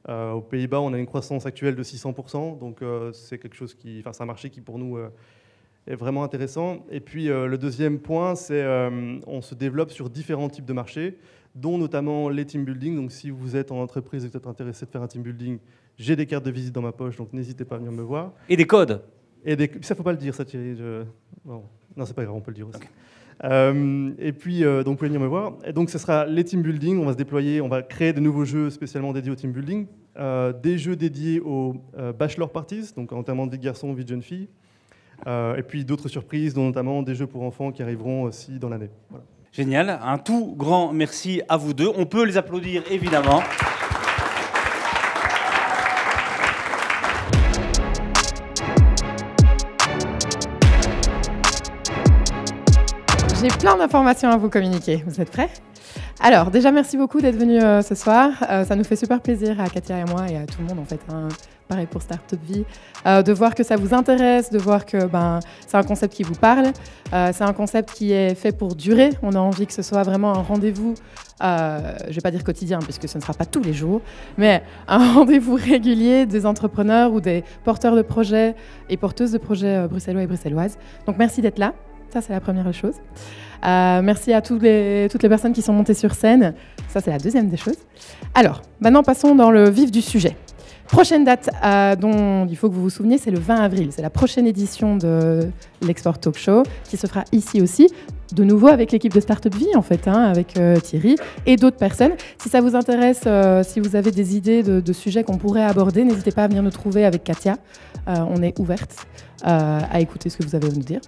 Aux Pays-Bas, on a une croissance actuelle de 600%, donc c'est quelque chose c'est un marché qui pour nous est vraiment intéressant. Et puis le deuxième point, c'est on se développe sur différents types de marchés, dont notamment les team building. Donc si vous êtes en entreprise et que vous êtes intéressé de faire un team building, j'ai des cartes de visite dans ma poche, donc n'hésitez pas à venir me voir. Et des codes. Ça, faut pas le dire, ça, Thierry. Bon. Non, c'est pas grave, on peut le dire aussi. Okay. Et puis, donc, vous pouvez venir me voir. Et donc, ce sera les team building. On va se déployer, on va créer de nouveaux jeux spécialement dédiés au team building, des jeux dédiés aux bachelor parties, donc notamment vie de garçons, vie de jeunes filles, et puis d'autres surprises, dont notamment des jeux pour enfants qui arriveront aussi dans l'année. Voilà. Génial. Un tout grand merci à vous deux. On peut les applaudir, évidemment. J'ai plein d'informations à vous communiquer. Vous êtes prêts? Alors, déjà, merci beaucoup d'être venus ce soir. Ça nous fait super plaisir à Katia et moi et à tout le monde, en fait. Hein. Pareil pour Startup Vie, de voir que ça vous intéresse, de voir que c'est un concept qui vous parle. C'est un concept qui est fait pour durer. On a envie que ce soit vraiment un rendez-vous, je ne vais pas dire quotidien, puisque ce ne sera pas tous les jours, mais un rendez-vous régulier des entrepreneurs ou des porteurs de projets et porteuses de projets bruxellois et bruxelloises. Donc, merci d'être là. Ça, c'est la première chose. Merci à toutes les personnes qui sont montées sur scène. Ça, c'est la deuxième des choses. Alors, maintenant, passons dans le vif du sujet. Prochaine date dont il faut que vous vous souveniez, c'est le 20 avril. C'est la prochaine édition de l'Export Talk Show qui se fera ici aussi, de nouveau avec l'équipe de Startup Vie, en fait, hein, avec Thierry et d'autres personnes. Si ça vous intéresse, si vous avez des idées de sujets qu'on pourrait aborder, n'hésitez pas à venir nous trouver avec Katia. On est ouverte à écouter ce que vous avez à nous dire.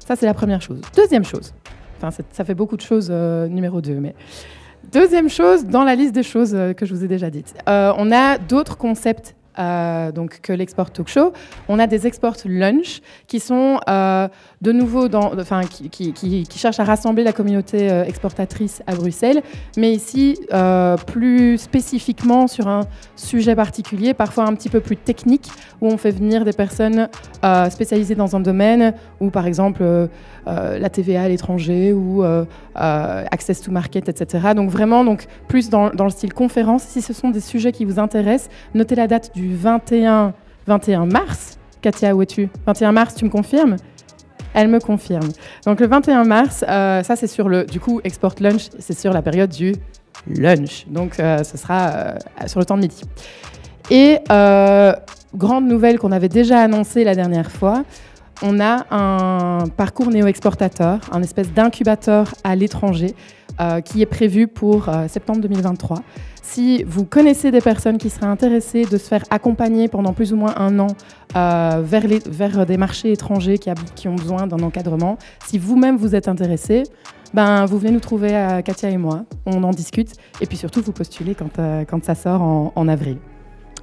Ça, c'est la première chose. Deuxième chose, enfin, ça fait beaucoup de choses, numéro 2, mais... Deuxième chose, dans la liste des choses que je vous ai déjà dites, on a d'autres concepts donc que l'Export Talk Show. On a des Export Lunch qui sont de nouveau qui cherchent à rassembler la communauté exportatrice à Bruxelles, mais ici plus spécifiquement sur un sujet particulier, parfois un petit peu plus technique, où on fait venir des personnes spécialisées dans un domaine, ou par exemple la TVA à l'étranger ou Access to Market, etc. Donc vraiment plus dans le style conférence. Si ce sont des sujets qui vous intéressent, notez la date du 21 mars. Katia, où es-tu? 21 mars, tu me confirmes? Elle me confirme. Donc le 21 mars, ça c'est sur le Export Lunch, c'est sur la période du lunch. Donc ce sera sur le temps de midi. Et grande nouvelle qu'on avait déjà annoncée la dernière fois, on a un parcours néo-exportateur, un espèce d'incubateur à l'étranger qui est prévu pour septembre 2023. Si vous connaissez des personnes qui seraient intéressées de se faire accompagner pendant plus ou moins un an vers des marchés étrangers qui ont besoin d'un encadrement, si vous-même vous êtes intéressé, vous venez nous trouver, Katia et moi, on en discute, et puis surtout vous postulez quand ça sort en avril.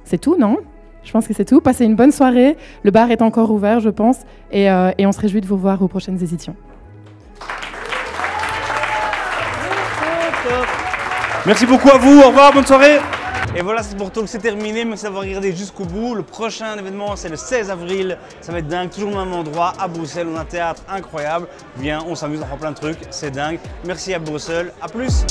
C'est tout, non ? Je pense que c'est tout. Passez une bonne soirée. Le bar est encore ouvert, je pense. Et on se réjouit de vous voir aux prochaines éditions. Merci beaucoup à vous. Au revoir, bonne soirée. Et voilà, Export Talk, c'est terminé. Merci d'avoir regardé jusqu'au bout. Le prochain événement, c'est le 16 avril. Ça va être dingue. Toujours au même endroit, à Bruxelles. On a un théâtre incroyable. Viens, on s'amuse, on prend plein de trucs. C'est dingue. Merci à Bruxelles. À plus.